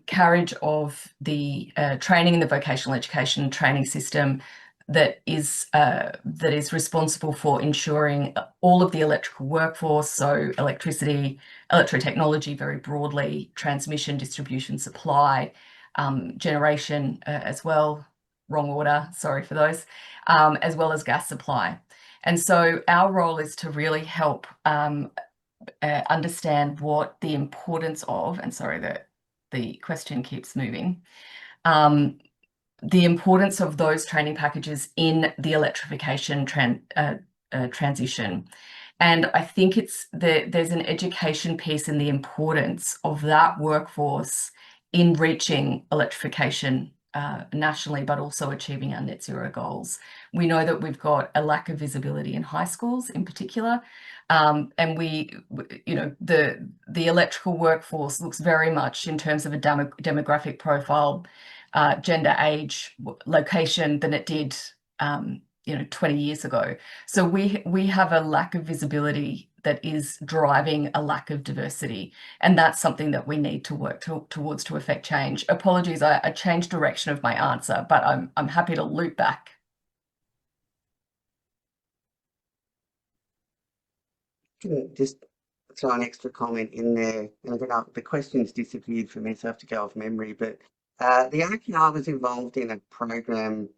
[SPEAKER 5] carriage of the training in the vocational education training system that is responsible for ensuring all of the electrical workforce, so electricity, electrotechnology very broadly, transmission, distribution, supply, generation as well, wrong order, sorry for those, as well as gas supply. And so our role is to really help understand what the importance of, and sorry that the question keeps moving, the importance of those training packages in the electrification transition. And I think there's an education piece in the importance of that workforce in reaching electrification nationally, but also achieving our net zero goals. We know that we've got a lack of visibility in high schools in particular. And the electrical workforce looks very much in terms of a demographic profile, gender, age, location than it did 20 years ago. So we have a lack of visibility that is driving a lack of diversity, and that's something that we need to work towards to affect change. Apologies, I changed direction of my answer, but I'm happy to loop back.
[SPEAKER 6] Just throw an extra comment in there, and the question's disappeared for me, so I have to go off memory. But the RQR was involved in a program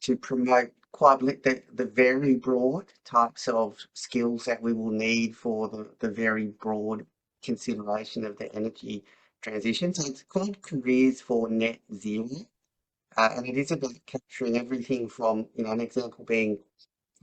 [SPEAKER 6] to promote the very broad types of skills that we will need for the very broad consideration of the energy transition. So it's called Careers for Net Zero, and it is about capturing everything from, an example being,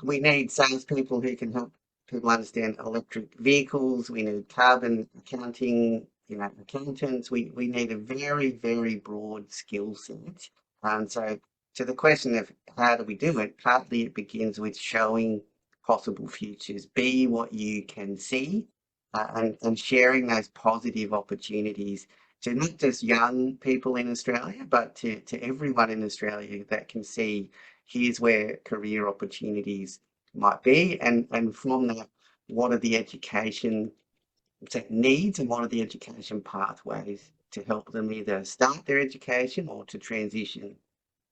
[SPEAKER 6] we need salespeople who can help people understand electric vehicles. We need carbon accounting, accountants. We need a very, very broad skill set. And so to the question of how do we do it, partly it begins with showing possible futures, be what you can see, and sharing those positive opportunities to not just young people in Australia, but to everyone in Australia that can see here's where career opportunities might be, and from that, what are the education needs and what are the education pathways to help them either start their education or to transition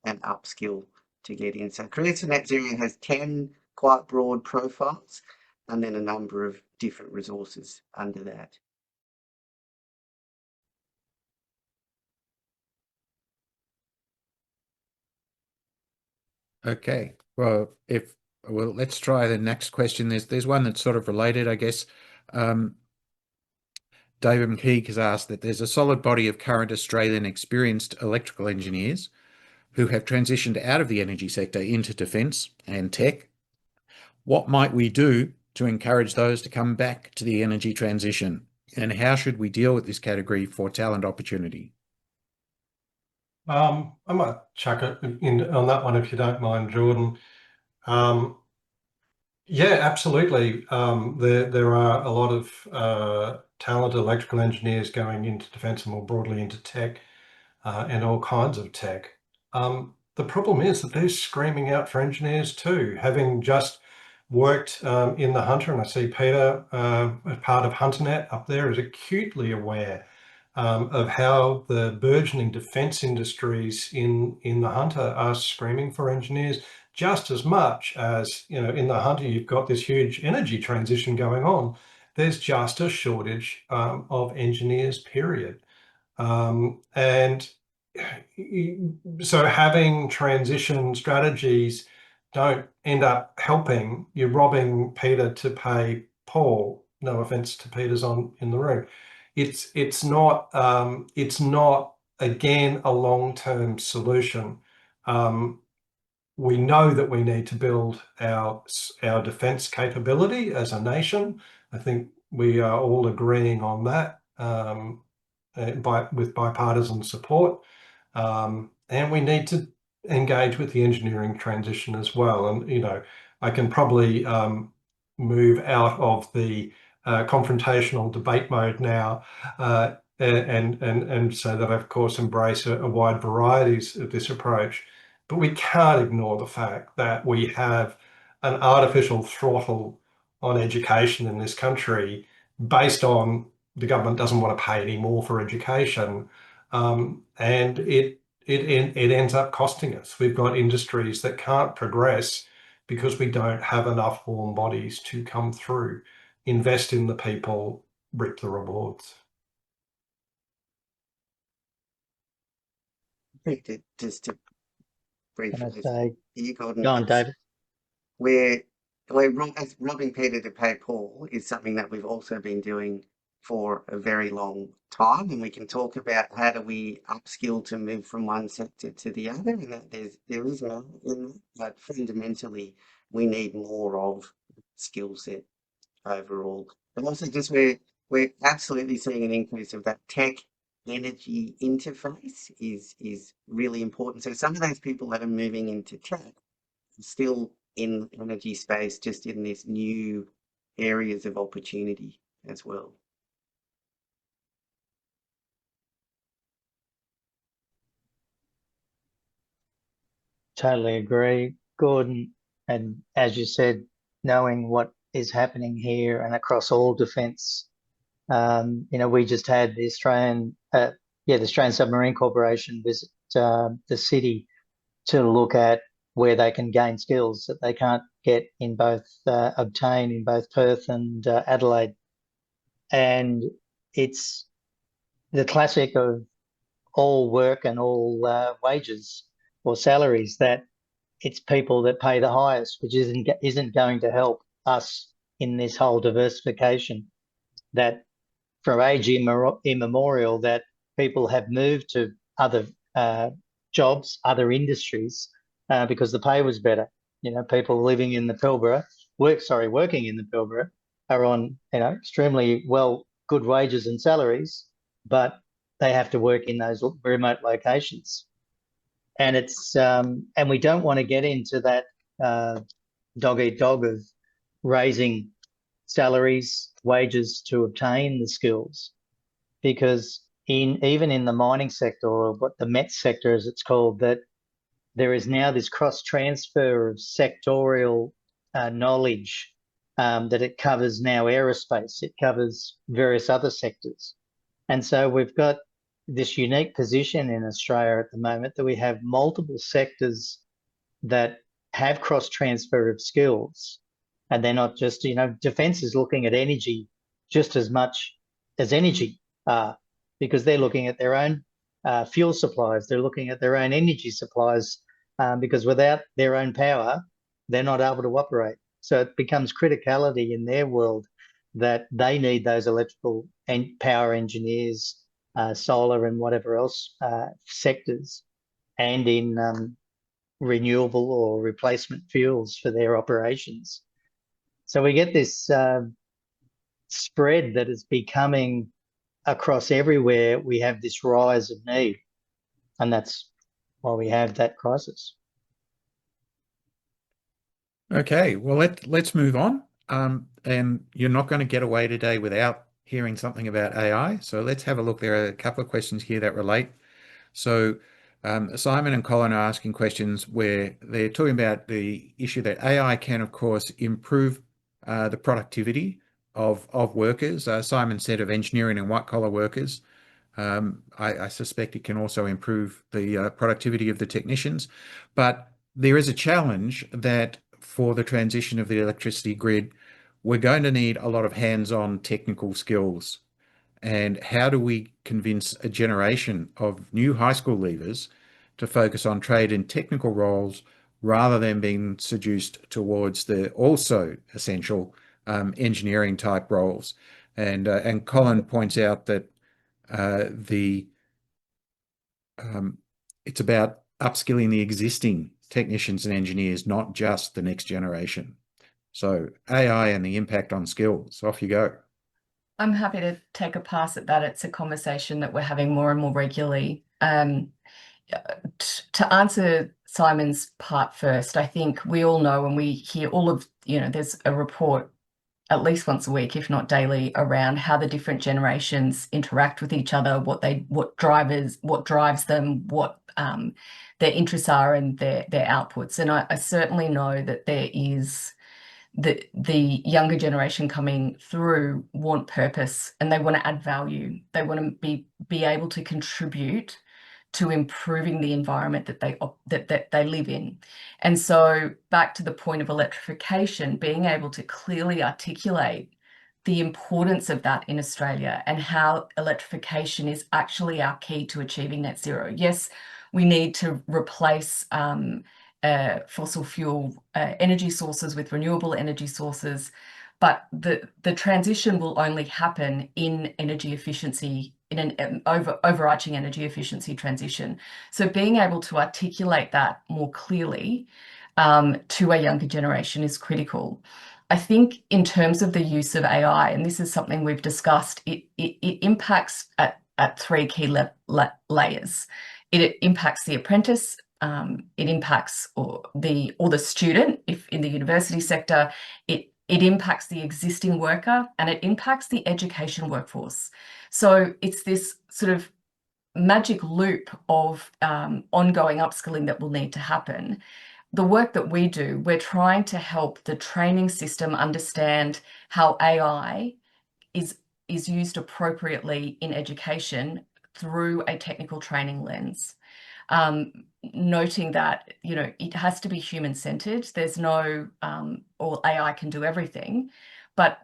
[SPEAKER 6] and upskill to get in. So Careers for Net Zero has 10 quite broad profiles and then a number of different resources under that.
[SPEAKER 3] Okay, well, let's try the next question. There's one that's sort of related, I guess. David McKeague has asked that there's a solid body of current Australian experienced electrical engineers who have transitioned out of the energy sector into defence and tech. What might we do to encourage those to come back to the energy transition? And how should we deal with this category for talent opportunity?
[SPEAKER 7] I might chuck it in on that one if you don't mind, Jordan. Yeah, absolutely. There are a lot of talented electrical engineers going into defence and more broadly into tech and all kinds of tech. The problem is that they're screaming out for engineers too. Having just worked in the Hunter, and I see Peter, as part of HunterNet up there, is acutely aware of how the burgeoning defence industries in the Hunter are screaming for engineers just as much as, in the Hunter, you've got this huge energy transition going on. There's just a shortage of engineers, period. And so having transition strategies don't end up helping. You're robbing Peter to pay Paul. No offense to Peter's in the room. It's not again a long-term solution. we know that we need to build our defence capability as a nation. I think we are all agreeing on that with bipartisan support. And we need to engage with the engineering transition as well. And, you know, I can probably move out of the confrontational debate mode now and so that I, of course, embrace a wide varieties of this approach. But we can't ignore the fact that we have an artificial throttle on education in this country based on the government doesn't want to pay any more for education. And it ends up costing us. We've got industries that can't progress because we don't have enough warm bodies to come through, invest in the people, reap the rewards.
[SPEAKER 6] I think that just to
[SPEAKER 8] Can I
[SPEAKER 6] briefly,
[SPEAKER 8] say,
[SPEAKER 6] you, Gordon,
[SPEAKER 8] go on, David.
[SPEAKER 6] we're robbing Peter to pay Paul is something that we've also been doing for a very long time, and we can talk about how do we upskill to move from one sector to the other, and that there is more in that, but fundamentally we need more of skill set overall. And also just we're absolutely seeing an increase of that tech energy interface is really important. So some of those people that are moving into tech are still in energy space, just in this new areas of opportunity as well.
[SPEAKER 8] Totally agree, Gordon. And as you said, knowing what is happening here and across all defence, you know, we just had the Australian Submarine Corporation visit the city to look at where they can gain skills that they can't get in obtain in both Perth and Adelaide. And it's the classic of all work and all wages or salaries, that it's people that pay the highest, which isn't going to help us in this whole diversification. That from age immemorial, that people have moved to other jobs, other industries, because the pay was better. You know, people living in the Pilbara, working in the Pilbara, are on, you know, extremely good wages and salaries, but they have to work in those remote locations. And it's and we don't want to get into that dog eat dog of raising salaries, wages to obtain the skills, because even in the mining sector, or what the met sector as it's called, that there is now this cross transfer of sectorial knowledge, that it covers now aerospace, it covers various other sectors. And so we've got this unique position in Australia at the moment that we have multiple sectors that have cross transfer of skills. And they're not just, you know, defence is looking at energy just as much as energy, because they're looking at their own fuel supplies, they're looking at their own energy supplies, because without their own power, they're not able to operate. So it becomes criticality in their world that they need those electrical and power engineers, solar and whatever else sectors, and in renewable or replacement fuels for their operations. So we get this spread that is becoming across everywhere. We have this rise of need, and that's why we have that crisis.
[SPEAKER 3] Okay, well, let's move on. And you're not going to get away today without hearing something about AI. So let's have a look. There are a couple of questions here that relate. So Simon and Colin are asking questions where they're talking about the issue that AI can, of course, improve the productivity of workers. Simon said of engineering and white-collar workers. I suspect it can also improve the productivity of the technicians. But there is a challenge that for the transition of the electricity grid, we're going to need a lot of hands-on technical skills. And how do we convince a generation of new high school leavers to focus on trade and technical roles rather than being seduced towards the also essential engineering type roles? And Colin points out that it's about upskilling the existing technicians and engineers, not just the next generation. So AI and the impact on skills, off you go.
[SPEAKER 5] I'm happy to take a pass at that. It's a conversation that we're having more and more regularly. To answer Simon's part first, I think we all know, and we hear all of, there's a report at least once a week, if not daily, around how the different generations interact with each other, what drives them, what their interests are, and their outputs. And I certainly know that there is the younger generation coming through want purpose, and they want to add value. They want to be able to contribute to improving the environment that they live in. And so back to the point of electrification, being able to clearly articulate the importance of that in Australia and how electrification is actually our key to achieving net zero. Yes, we need to replace fossil fuel energy sources with renewable energy sources, but the transition will only happen in energy efficiency, in an overarching energy efficiency transition. So being able to articulate that more clearly to a younger generation is critical. I think in terms of the use of AI, and this is something we've discussed, it impacts at three key layers. It impacts the apprentice, it impacts the student, if in the university sector, it impacts the existing worker, and it impacts the education workforce. So it's this sort of magic loop of ongoing upskilling that will need to happen. The work that we do, we're trying to help the training system understand how AI is used appropriately in education through a technical training lens. Noting that, it has to be human-centered. There's no, or AI can do everything, but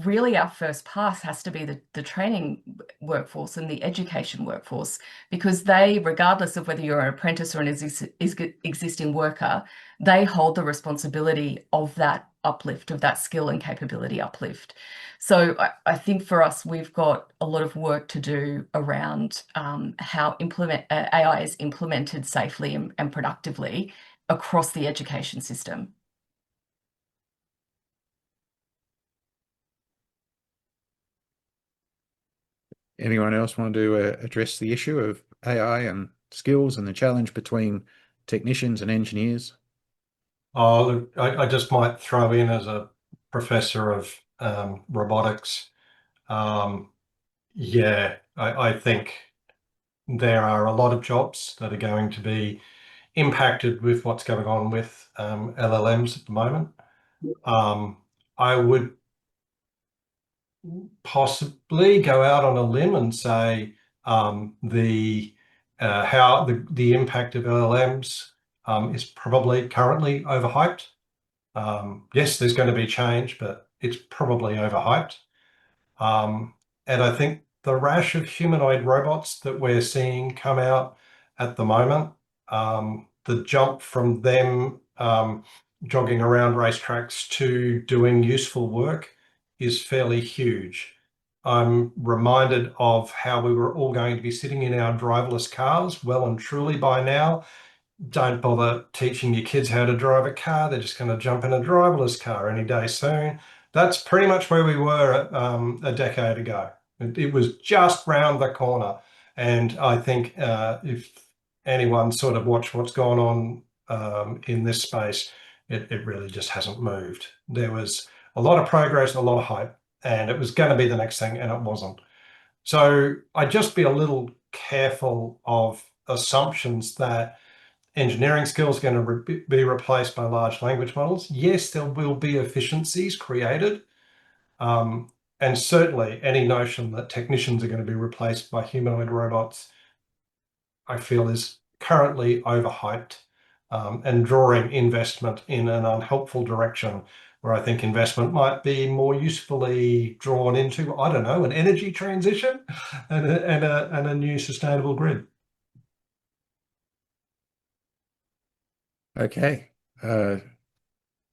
[SPEAKER 5] really our first pass has to be the training workforce and the education workforce, because they, regardless of whether you're an apprentice or an existing worker, they hold the responsibility of that uplift, of that skill and capability uplift. So I think for us, we've got a lot of work to do around how AI is implemented safely and productively across the education system.
[SPEAKER 3] Anyone else want to address the issue of AI and skills and the challenge between technicians and engineers?
[SPEAKER 7] Oh, look, I just might throw in as a professor of robotics. Yeah, I think there are a lot of jobs that are going to be impacted with what's going on with LLMs at the moment. I would possibly go out on a limb and say the impact of LLMs is probably currently overhyped. Yes, there's going to be change, but it's probably overhyped. And I think the rash of humanoid robots that we're seeing come out at the moment, the jump from them jogging around racetracks to doing useful work is fairly huge. I'm reminded of how we were all going to be sitting in our driverless cars well and truly by now. Don't bother teaching your kids how to drive a car. They're just going to jump in a driverless car any day soon. That's pretty much where we were a decade ago. It was just round the corner. And I think if anyone sort of watched what's gone on in this space, it really just hasn't moved. There was a lot of progress, a lot of hype, and it was going to be the next thing, and it wasn't. So I'd just be a little careful of assumptions that engineering skills are going to be replaced by large language models. Yes, there will be efficiencies created. And certainly any notion that technicians are going to be replaced by humanoid robots, I feel is currently overhyped and drawing investment in an unhelpful direction, where I think investment might be more usefully drawn into, I don't know, an energy transition and a new sustainable grid.
[SPEAKER 3] Okay.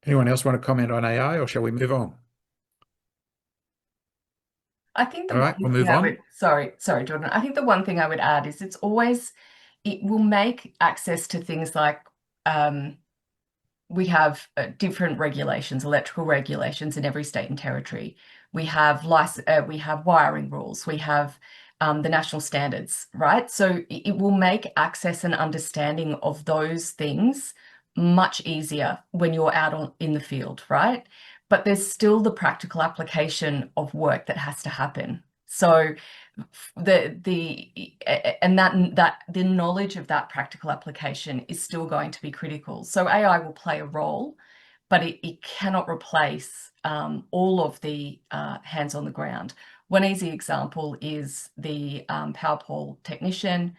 [SPEAKER 3] Anyone else want to comment on AI, or shall we move on?
[SPEAKER 5] I think the
[SPEAKER 3] All right, we'll move on.
[SPEAKER 5] Sorry, Jordan. I think the one thing I would add is it will make access to things like we have different regulations, electrical regulations in every state and territory. We have wiring rules. We have the national standards, right? So it will make access and understanding of those things much easier when you're out in the field, right? But there's still the practical application of work that has to happen. So the knowledge of that practical application is still going to be critical. So AI will play a role, but it cannot replace all of the hands on the ground. One easy example is the power pole technician.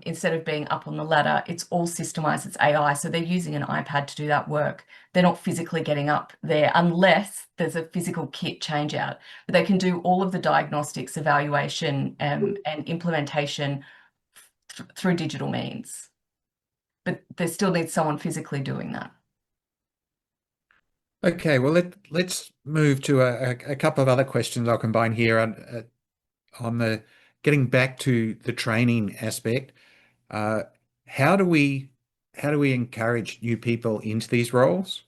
[SPEAKER 5] Instead of being up on the ladder, it's all systemized, it's AI. So they're using an iPad to do that work. They're not physically getting up there unless there's a physical kit change out. But they can do all of the diagnostics, evaluation, and implementation through digital means. But there still needs someone physically doing that.
[SPEAKER 3] Okay, well, let's move to a couple of other questions I'll combine here on the getting back to the training aspect. How do we encourage new people into these roles?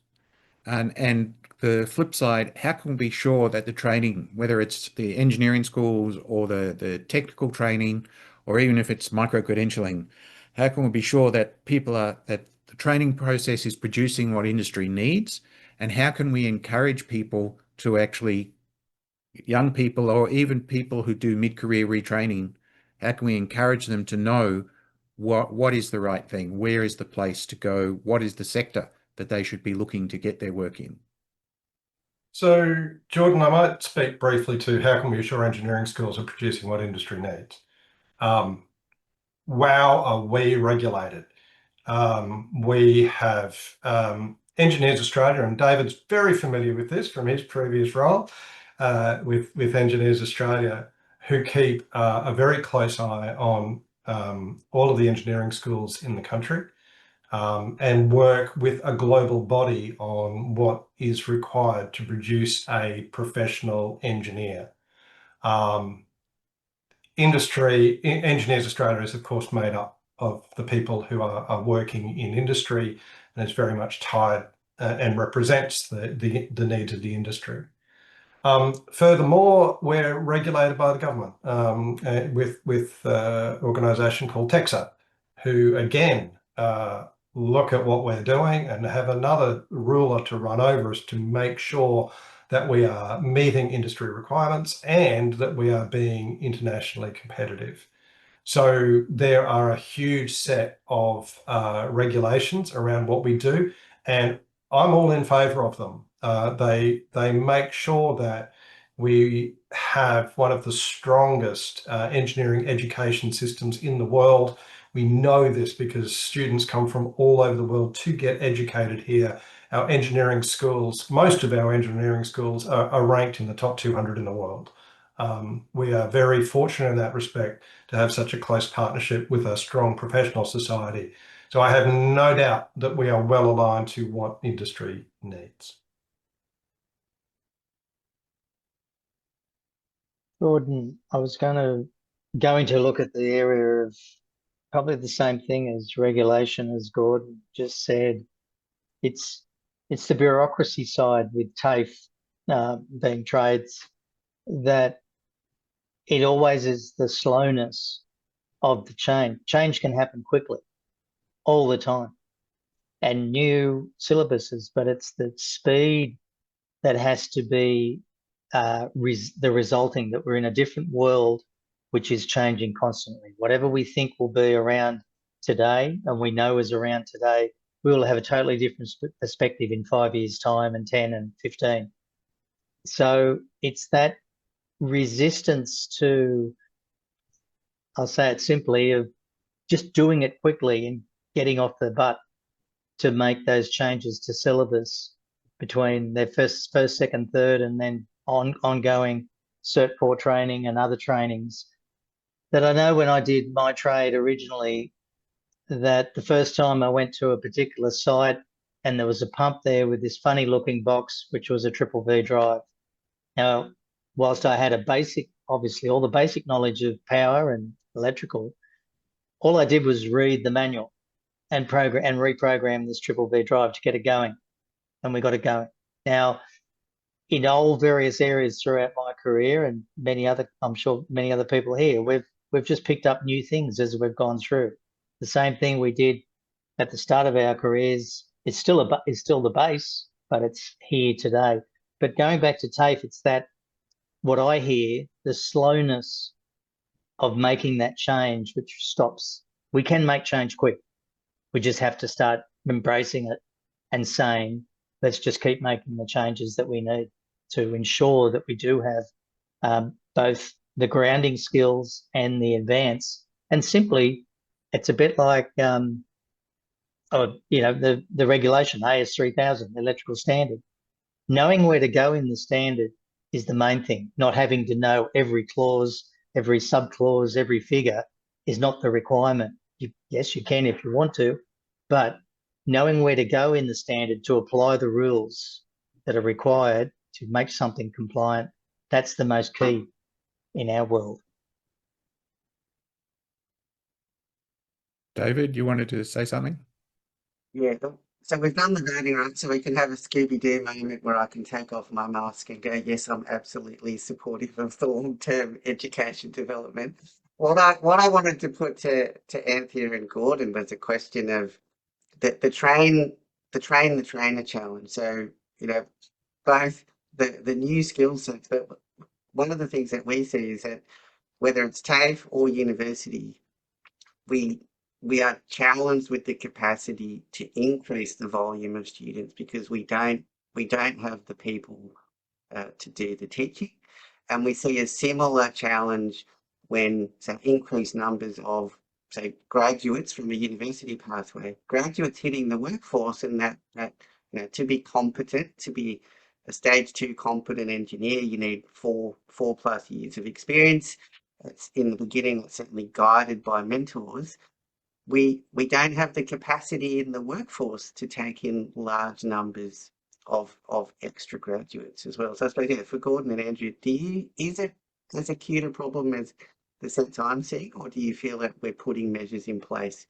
[SPEAKER 3] And the flip side, how can we be sure that the training, whether it's the engineering schools or the technical training, or even if it's micro-credentialing, how can we be sure that that the training process is producing what industry needs? And how can we encourage people to actually, young people or even people who do mid-career retraining, how can we encourage them to know what is the right thing? Where is the place to go? What is the sector that they should be looking to get their work in?
[SPEAKER 7] So, Jordan, I might speak briefly to how can we assure engineering schools are producing what industry needs. Wow, are we regulated? We have Engineers Australia, and David's very familiar with this from his previous role with Engineers Australia, who keep a very close eye on all of the engineering schools in the country and work with a global body on what is required to produce a professional engineer. Engineers Australia is, of course, made up of the people who are working in industry, and it's very much tied and represents the needs of the industry. Furthermore, we're regulated by the government with an organisation called TEXA, who again look at what we're doing and have another ruler to run over us to make sure that we are meeting industry requirements and that we are being internationally competitive. So there are a huge set of regulations around what we do, and I'm all in favour of them. They make sure that we have one of the strongest engineering education systems in the world. We know this because students come from all over the world to get educated here. Our engineering schools, most of our engineering schools are ranked in the top 200 in the world. We are very fortunate in that respect to have such a close partnership with a strong professional society. So I have no doubt that we are well aligned to what industry needs.
[SPEAKER 8] Gordon, I was going to look at the area of probably the same thing as regulation, as Gordon just said. It's the bureaucracy side with TAFE being trades, that it always is the slowness of the change. Change can happen quickly, all the time, and new syllabuses, but it's the speed that has to be the resulting, that we're in a different world which is changing constantly. Whatever we think will be around today and we know is around today, we will have a totally different perspective in 5 years' time and 10 and 15. So it's that resistance to, I'll say it simply, of just doing it quickly and getting off the butt to make those changes to syllabus between their first, second, third, and then ongoing Cert 4 training and other trainings. That I know when I did my trade originally, that the first time I went to a particular site and there was a pump there with this funny looking box, which was a triple V drive. Now, whilst I had obviously all the basic knowledge of power and electrical, all I did was read the manual. and reprogram this triple V drive to get it going. And we got it going. Now, in all various areas throughout my career, and I'm sure many other people here, we've just picked up new things as we've gone through. The same thing we did at the start of our careers. It's still the base, but it's here today. But going back to TAFE, it's that what I hear, the slowness of making that change, which stops. We can make change quick. We just have to start embracing it and saying, let's just keep making the changes that we need to ensure that we do have both the grounding skills and the advance. And simply, it's a bit like, the regulation, AS 3000, the electrical standard. Knowing where to go in the standard is the main thing. Not having to know every clause, every subclause, every figure is not the requirement. Yes, you can if you want to, but knowing where to go in the standard to apply the rules that are required to make something compliant, that's the most key in our world.
[SPEAKER 3] David, you wanted to say something?
[SPEAKER 6] Yeah, so we've done the voting, right? So we can have a Scooby-Doo moment where I can take off my mask and go, yes, I'm absolutely supportive of the long-term education development. What I wanted to put to Anthea and Gordon was a question of the trainer challenge. So, both the new skill sets, but one of the things that we see is that whether it's TAFE or university, we are challenged with the capacity to increase the volume of students because we don't have the people to do the teaching, and we see a similar challenge when increased numbers of graduates from a university pathway, graduates hitting the workforce, and that to be competent, to be a stage 2 competent engineer, you need four plus years of experience. It's in the beginning, it's certainly guided by mentors. We don't have the capacity in the workforce to take in large numbers of extra graduates as well. So I suppose, for Gordon and Andrew, is it as acute a problem as the sense I'm seeing, or do you feel that we're putting measures in place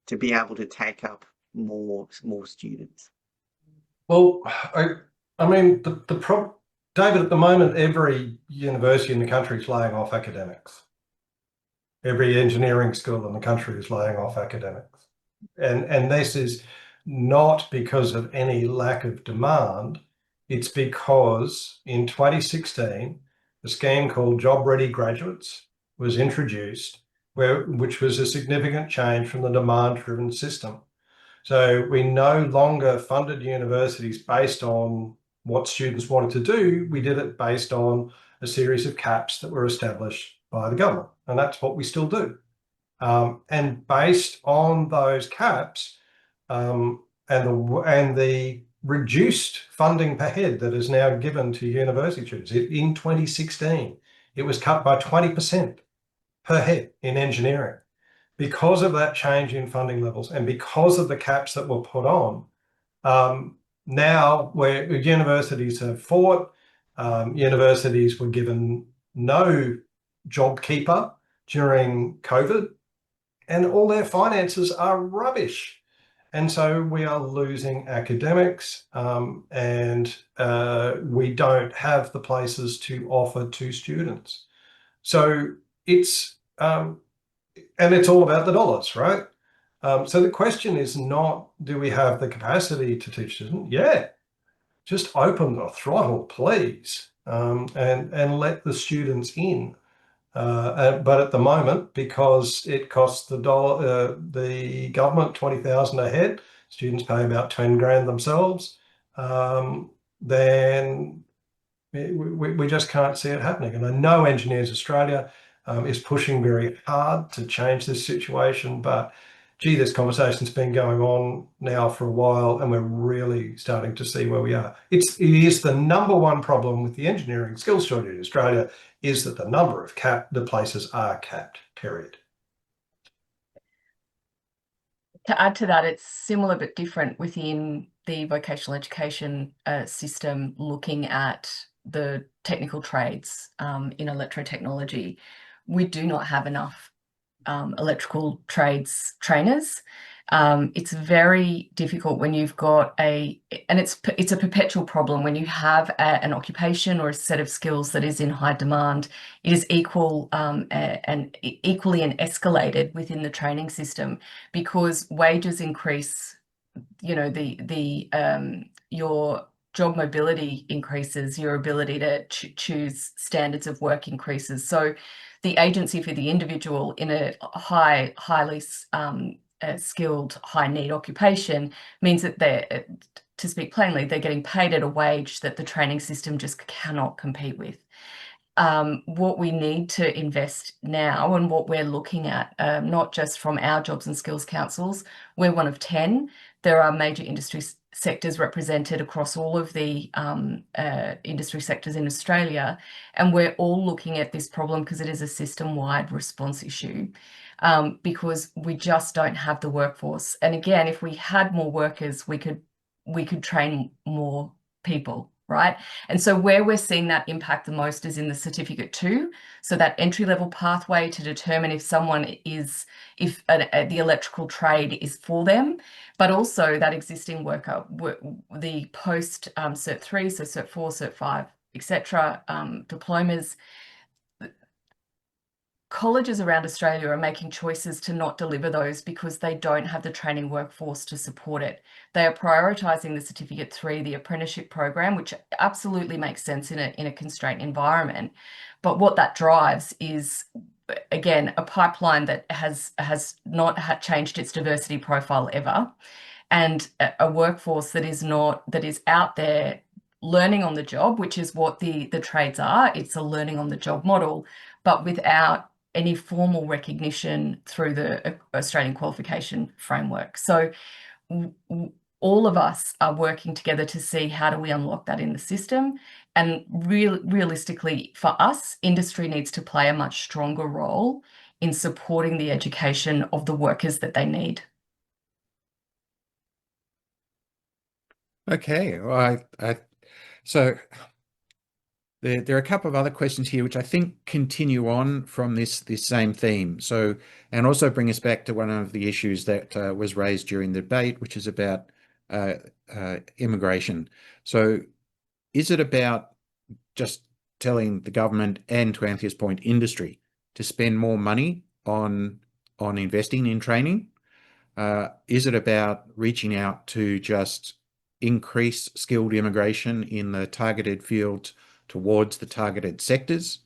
[SPEAKER 6] to be able to take up more students?
[SPEAKER 7] Well, I mean, David, at the moment, every university in the country is laying off academics. Every engineering school in the country is laying off academics. And this is not because of any lack of demand. It's because in 2016, a scheme called Job Ready Graduates was introduced, which was a significant change from the demand-driven system. So we no longer funded universities based on what students wanted to do. We did it based on a series of caps that were established by the government, and that's what we still do. And based on those caps and the reduced funding per head that is now given to university students, in 2016, it was cut by 20% per head in engineering. Because of that change in funding levels and because of the caps that were put on, now where universities have fought, universities were given no JobKeeper during COVID, and all their finances are rubbish. And so we are losing academics, and we don't have the places to offer to students. So it's and it's all about the dollars, right? So the question is not, do we have the capacity to teach students? Yeah, just open the throttle, please, and let the students in. But at the moment, because it costs the government $20,000 a head, students pay about 10 grand themselves, then we just can't see it happening. And I know Engineers Australia is pushing very hard to change this situation, but gee, this conversation's been going on now for a while, and we're really starting to see where we are. It is the number one problem with the engineering skills shortage in Australia is that the number of the places are capped, period.
[SPEAKER 5] To add to that, it's similar but different within the vocational education system, looking at the technical trades in electrotechnology. We do not have enough electrical trades trainers. It's very difficult when you've got and it's a perpetual problem when you have an occupation or a set of skills that is in high demand. It is equally escalated within the training system, because wages increase. Your job mobility increases, your ability to choose standards of work increases. So the agency for the individual in a highly skilled, high need occupation means that to speak plainly, they're getting paid at a wage that the training system just cannot compete with. What we need to invest now, and what we're looking at, not just from our Jobs and Skills Councils, we're one of 10. There are major industry sectors represented across all of the industry sectors in Australia, and we're all looking at this problem because it is a system-wide response issue, because we just don't have the workforce. And again, if we had more workers, we could train more people, right? And so where we're seeing that impact the most is in the Certificate 2. So that entry-level pathway to determine if the electrical trade is for them, but also that existing worker, the post Cert 3, so Cert 4, Cert 5, etc. Diplomas. Colleges around Australia are making choices to not deliver those because they don't have the training workforce to support it. They are prioritising the Certificate 3, the apprenticeship program, which absolutely makes sense in a constrained environment. But what that drives is, again, a pipeline that has not changed its diversity profile ever, and a workforce that is out there learning on the job, which is what the trades are. It's a learning on the job model, but without any formal recognition through the Australian qualification framework. So all of us are working together to see how do we unlock that in the system. And realistically, for us, industry needs to play a much stronger role in supporting the education of the workers that they need.
[SPEAKER 3] Okay, well, so there are a couple of other questions here which I think continue on from this same theme. So, and also bring us back to one of the issues that was raised during the debate, which is about immigration. So, is it about just telling the government, and to Anthea's point, industry, to spend more money on investing in training? Is it about reaching out to just increase skilled immigration in the targeted fields towards the targeted sectors?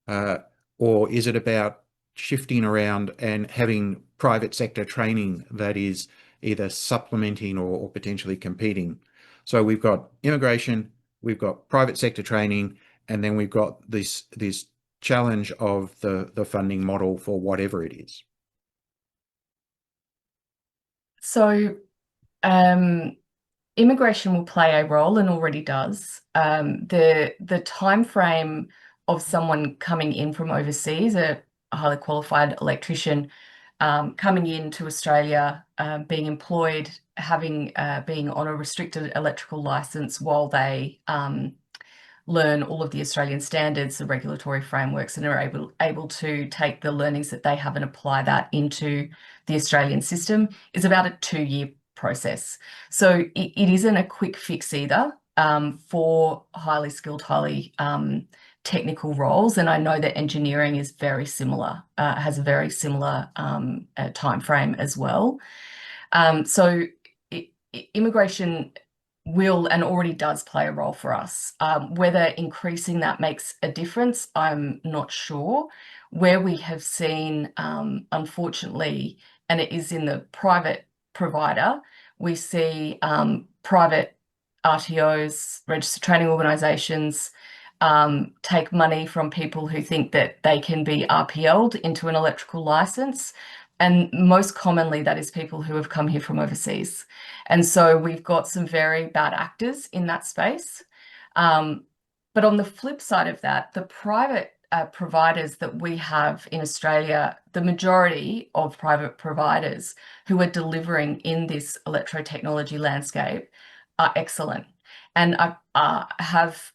[SPEAKER 3] Or is it about shifting around and having private sector training that is either supplementing or potentially competing? So we've got immigration, we've got private sector training, and then we've got this challenge of the funding model for whatever it is.
[SPEAKER 5] So immigration will play a role, and already does. The time frame of someone coming in from overseas, a highly qualified electrician coming into Australia, being employed, being on a restricted electrical license while they learn all of the Australian standards, the regulatory frameworks, and are able to take the learnings that they have and apply that into the Australian system, is about a 2-year process. So it isn't a quick fix either for highly skilled, highly technical roles. And I know that engineering is very similar, has a very similar time frame as well. So immigration will and already does play a role for us. Whether increasing that makes a difference, I'm not sure. Where we have seen, unfortunately, and it is in the private provider, we see private RTOs, registered training organisations, take money from people who think that they can be RPL'd into an electrical licence. And most commonly, that is people who have come here from overseas. And so we've got some very bad actors in that space. But on the flip side of that, the private providers that we have in Australia, the majority of private providers who are delivering in this electrotechnology landscape are excellent, and have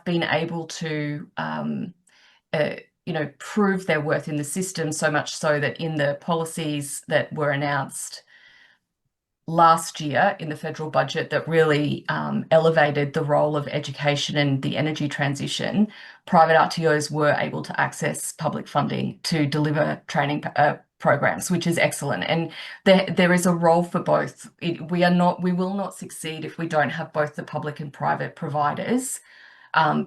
[SPEAKER 5] been able to prove their worth in the system, so much so that in the policies that were announced last year in the federal budget that really elevated the role of education and the energy transition, private RTOs were able to access public funding to deliver training programs, which is excellent. And there is a role for both. We will not succeed if we don't have both the public and private providers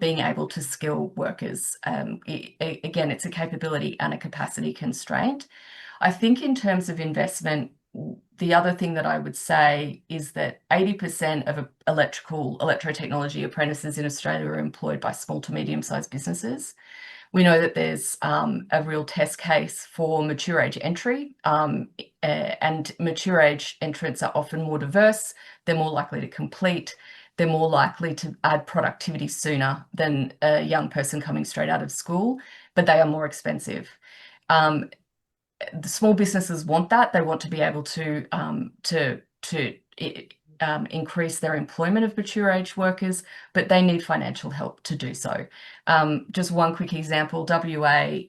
[SPEAKER 5] being able to skill workers. Again, it's a capability and a capacity constraint. I think in terms of investment, the other thing that I would say is that 80% of electrotechnology apprentices in Australia are employed by small to medium-sized businesses. We know that there's a real test case for mature age entry, and mature age entrants are often more diverse. They're more likely to complete. They're more likely to add productivity sooner than a young person coming straight out of school, but they are more expensive. The small businesses want that. They want to be able to increase their employment of mature age workers, but they need financial help to do so. Just one quick example, WA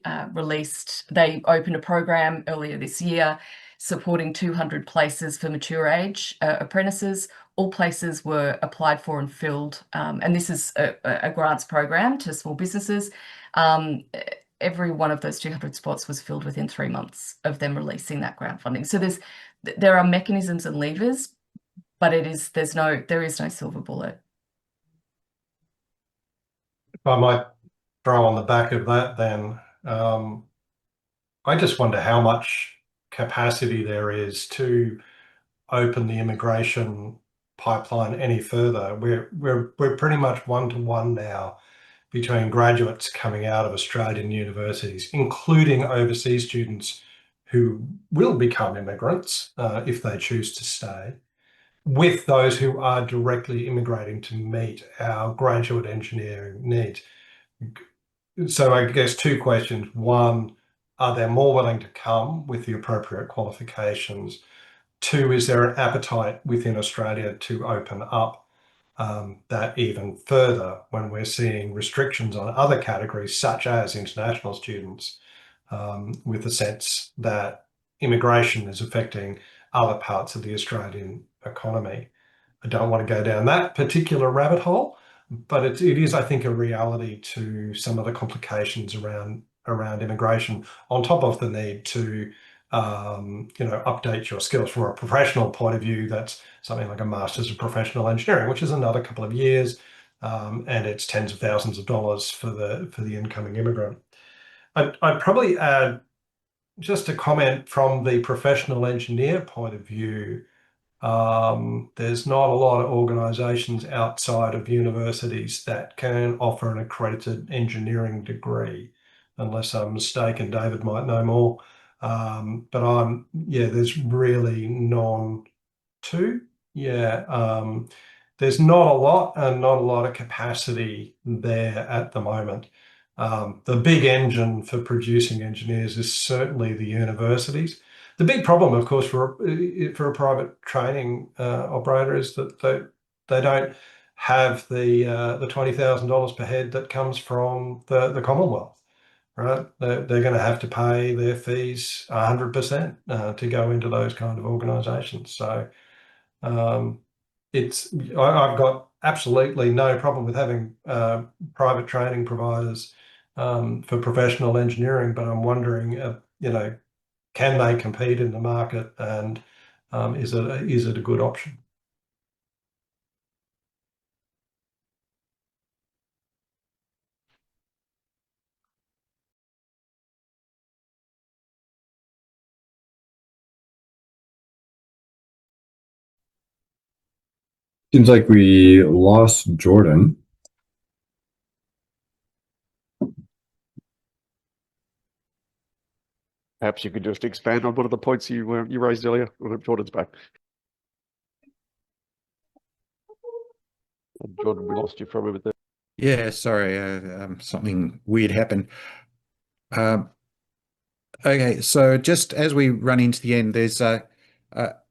[SPEAKER 5] they opened a program earlier this year supporting 200 places for mature age apprentices. All places were applied for and filled, and this is a grants program to small businesses. Every one of those 200 spots was filled within 3 months of them releasing that grant funding. So there are mechanisms and levers, but there is no silver bullet.
[SPEAKER 7] If I might throw on the back of that, then I just wonder how much capacity there is to open the immigration pipeline any further. We're pretty much one-to-one now between graduates coming out of Australian universities, including overseas students who will become immigrants if they choose to stay, with those who are directly immigrating to meet our graduate engineering needs. So I guess 2 questions. One, are they more willing to come with the appropriate qualifications? 2, is there an appetite within Australia to open up that even further when we're seeing restrictions on other categories, such as international students, with the sense that immigration is affecting other parts of the Australian economy? I don't want to go down that particular rabbit hole, but it is, I think, a reality to some of the complications around immigration, on top of the need to update your skills from a professional point of view. That's something like a Master's of Professional Engineering, which is another couple of years, and it's tens of thousands of dollars for the incoming immigrant. I'd probably add just a comment from the professional engineer point of view. There's not a lot of organisations outside of universities that can offer an accredited engineering degree, unless I'm mistaken. David might know more. But there's really none to. There's not a lot, and not a lot of capacity there at the moment. The big engine for producing engineers is certainly the universities. The big problem, of course, for a private training operator is that they don't have the $20,000 per head that comes from the Commonwealth. Right, they're going to have to pay their fees 100% to go into those kind of organisations. So I've got absolutely no problem with having private training providers for professional engineering, but I'm wondering, can they compete in the market, and is it a good option?
[SPEAKER 2] Seems like we lost Jordan.
[SPEAKER 1] Perhaps you could just expand on one of the points you raised earlier. Jordan's back. Jordan, we lost you for a moment there.
[SPEAKER 3] Yeah, sorry, something weird happened. Okay, so just as we run into the end, there's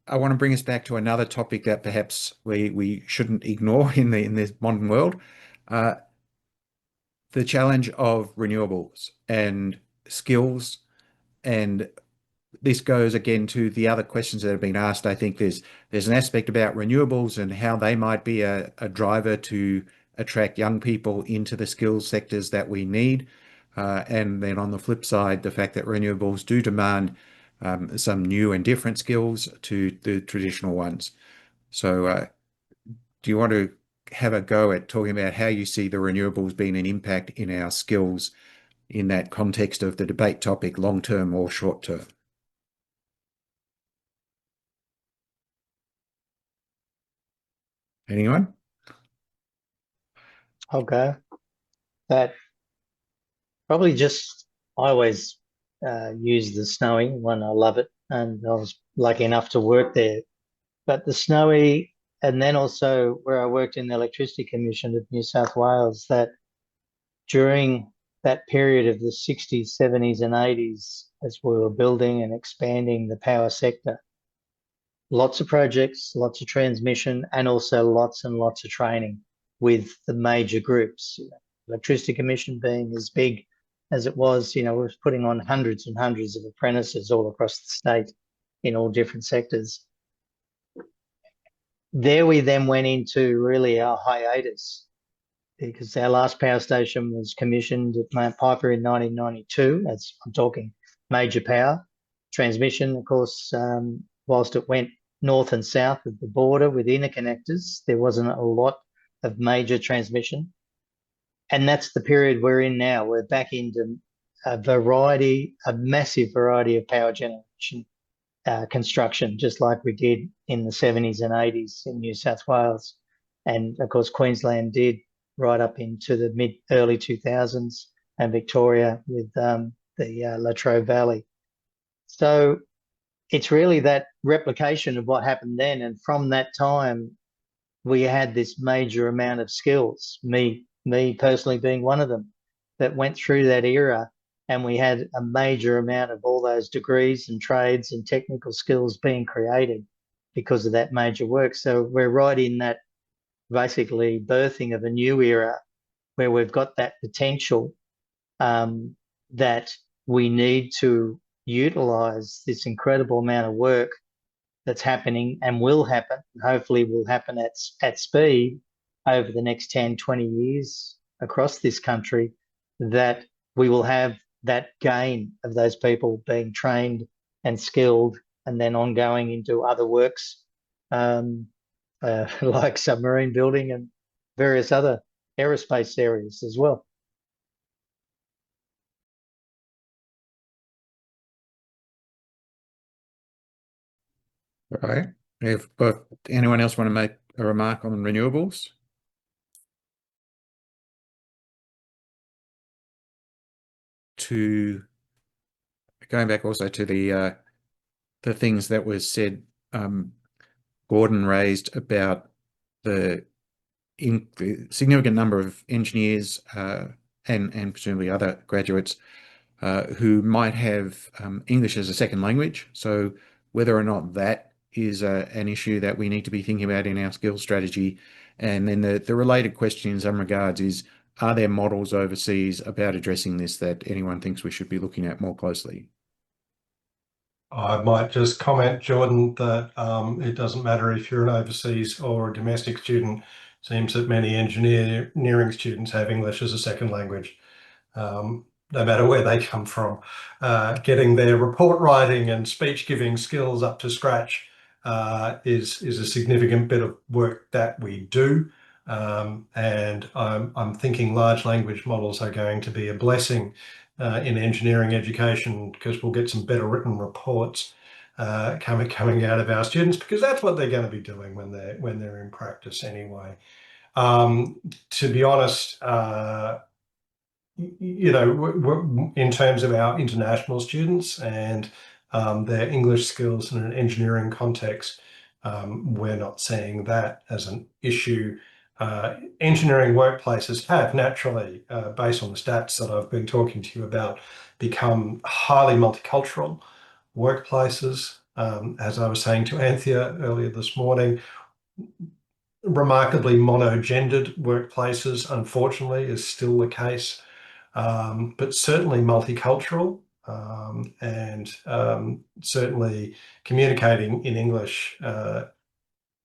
[SPEAKER 3] I want to bring us back to another topic that perhaps we shouldn't ignore in this modern world. the challenge of renewables and skills, and this goes again to the other questions that have been asked. I think there's an aspect about renewables and how they might be a driver to attract young people into the skills sectors that we need. And then on the flip side, the fact that renewables do demand some new and different skills to the traditional ones. So do you want to have a go at talking about how you see the renewables being an impact in our skills in that context of the debate topic, long-term or short-term? Anyone?
[SPEAKER 8] I'll go. That probably just, I always use the Snowy one. I love it. And I was lucky enough to work there. But the Snowy, and then also where I worked in the Electricity Commission of New South Wales, that during that period of the 60s, 70s and 80s, as we were building and expanding the power sector, lots of projects, lots of transmission, and also lots and lots of training with the major groups. Electricity Commission being as big as it was, we were putting on hundreds and hundreds of apprentices all across the state in all different sectors. There we then went into really our hiatus, because our last power station was commissioned at Mount Piper in 1992. That's, I'm talking major power. Transmission, of course, whilst it went north and south of the border with interconnectors, there wasn't a lot of major transmission. And that's the period we're in now. We're back into a massive variety of power generation construction, just like we did in the 70s and 80s in New South Wales. And of course, Queensland did right up into the early 2000s, and Victoria with the Latrobe Valley. So it's really that replication of what happened then. And from that time, we had this major amount of skills, me personally being one of them, that went through that era. And we had a major amount of all those degrees and trades and technical skills being created because of that major work. So we're right in that basically birthing of a new era where we've got that potential that we need to utilize this incredible amount of work that's happening and will happen, and hopefully will happen at speed over the next 10, 20 years across this country, that we will have that gain of those people being trained and skilled and then ongoing into other works like submarine building and various other aerospace areas as well.
[SPEAKER 3] All right. But anyone else want to make a remark on renewables? To going back also to the things that was said, Gordon raised about the significant number of engineers and presumably other graduates who might have English as a second language. So whether or not that is an issue that we need to be thinking about in our skills strategy. And then the related question in some regards is, are there models overseas about addressing this that anyone thinks we should be looking at more closely?
[SPEAKER 7] I might just comment, Jordan, that it doesn't matter if you're an overseas or a domestic student. It seems that many engineering students have English as a second language, no matter where they come from. Getting their report writing and speech giving skills up to scratch is a significant bit of work that we do. And I'm thinking large language models are going to be a blessing in engineering education, because we'll get some better written reports coming out of our students, because that's what they're going to be doing when they're in practice anyway. To be honest, in terms of our international students and their English skills in an engineering context, we're not seeing that as an issue. Engineering workplaces have naturally, based on the stats that I've been talking to you about, become highly multicultural workplaces. As I was saying to Anthea earlier this morning, remarkably monogendered workplaces, unfortunately, is still the case, but certainly multicultural, and certainly communicating in English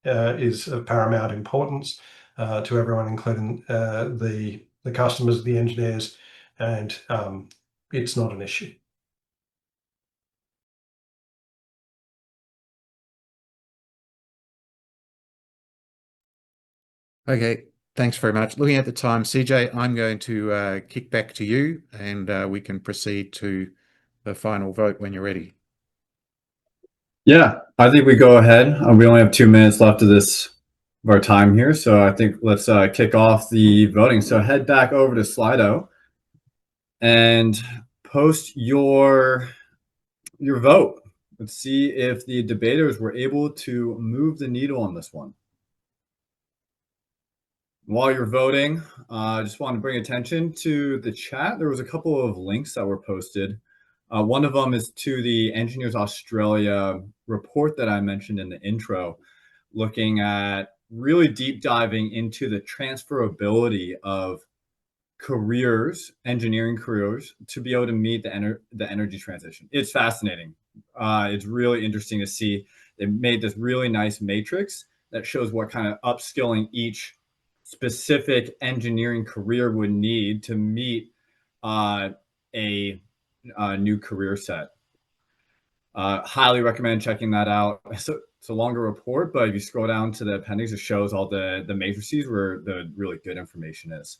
[SPEAKER 7] is of paramount importance to everyone, including the customers, the engineers, and it's not an issue.
[SPEAKER 3] Okay, thanks very much. Looking at the time, CJ, I'm going to kick back to you, and we can proceed to the final vote when you're ready.
[SPEAKER 2] Yeah, I think we go ahead. We only have 2 minutes left of our time here, so I think let's kick off the voting. So head back over to Slido and post your vote. Let's see if the debaters were able to move the needle on this one. While you're voting, I just want to bring attention to the chat. There was a couple of links that were posted. One of them is to the Engineers Australia report that I mentioned in the intro, looking at really deep diving into the transferability of careers, engineering careers, to be able to meet the energy transition. It's fascinating. It's really interesting to see. They made this really nice matrix that shows what kind of upskilling each specific engineering career would need to meet a new career set. Highly recommend checking that out. So it's a longer report, but if you scroll down to the appendix, it shows all the matrices where the really good information is.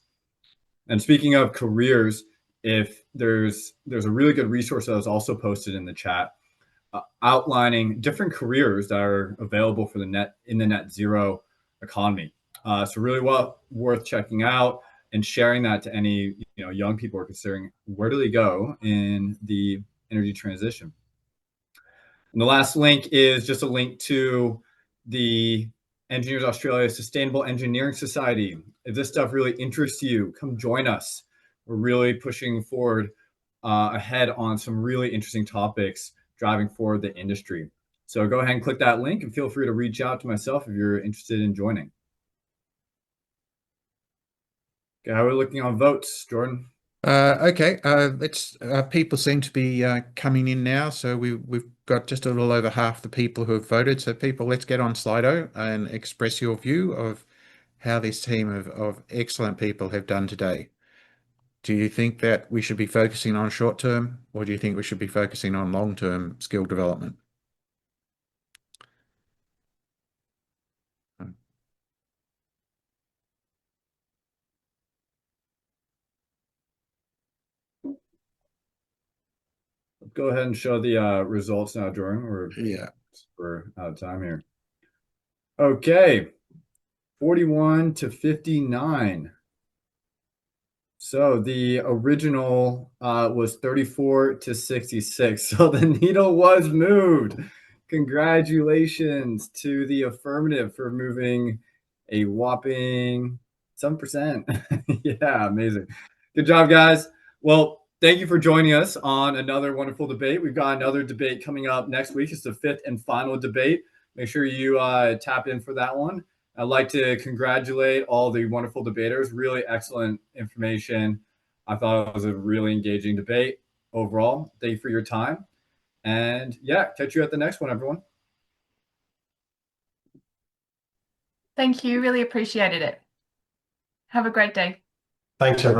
[SPEAKER 2] And speaking of careers, if there's a really good resource that was also posted in the chat outlining different careers that are available for in the net zero economy. So really worth checking out and sharing that to any young people who are considering where do they go in the energy transition. And the last link is just a link to the Engineers Australia Sustainable Engineering Society. If this stuff really interests you, come join us. We're really pushing forward ahead on some really interesting topics, driving forward the industry. So go ahead and click that link and feel free to reach out to myself if you're interested in joining. Okay, how are we looking on votes, Jordan?
[SPEAKER 3] Okay, people seem to be coming in now, so we've got just a little over half the people who have voted. So people, let's get on Slido and express your view of how this team of excellent people have done today. Do you think that we should be focusing on short term, or do you think we should be focusing on long-term skill development?
[SPEAKER 2] Go ahead and show the results now, Jordan. We're out of time here. Okay, 41 to 59. So the original was 34 to 66. So the needle was moved. Congratulations to the affirmative for moving a whopping 7%. Yeah, amazing. Good job, guys. Well, thank you for joining us on another wonderful debate. We've got another debate coming up next week. It's the 5th and final debate. Make sure you tap in for that one. I'd like to congratulate all the wonderful debaters. Really excellent information. I thought it was a really engaging debate overall. Thank you for your time. And yeah, catch you at the next one, everyone.
[SPEAKER 5] Thank you. Really appreciated it. Have a great day.
[SPEAKER 7] Thanks, everyone.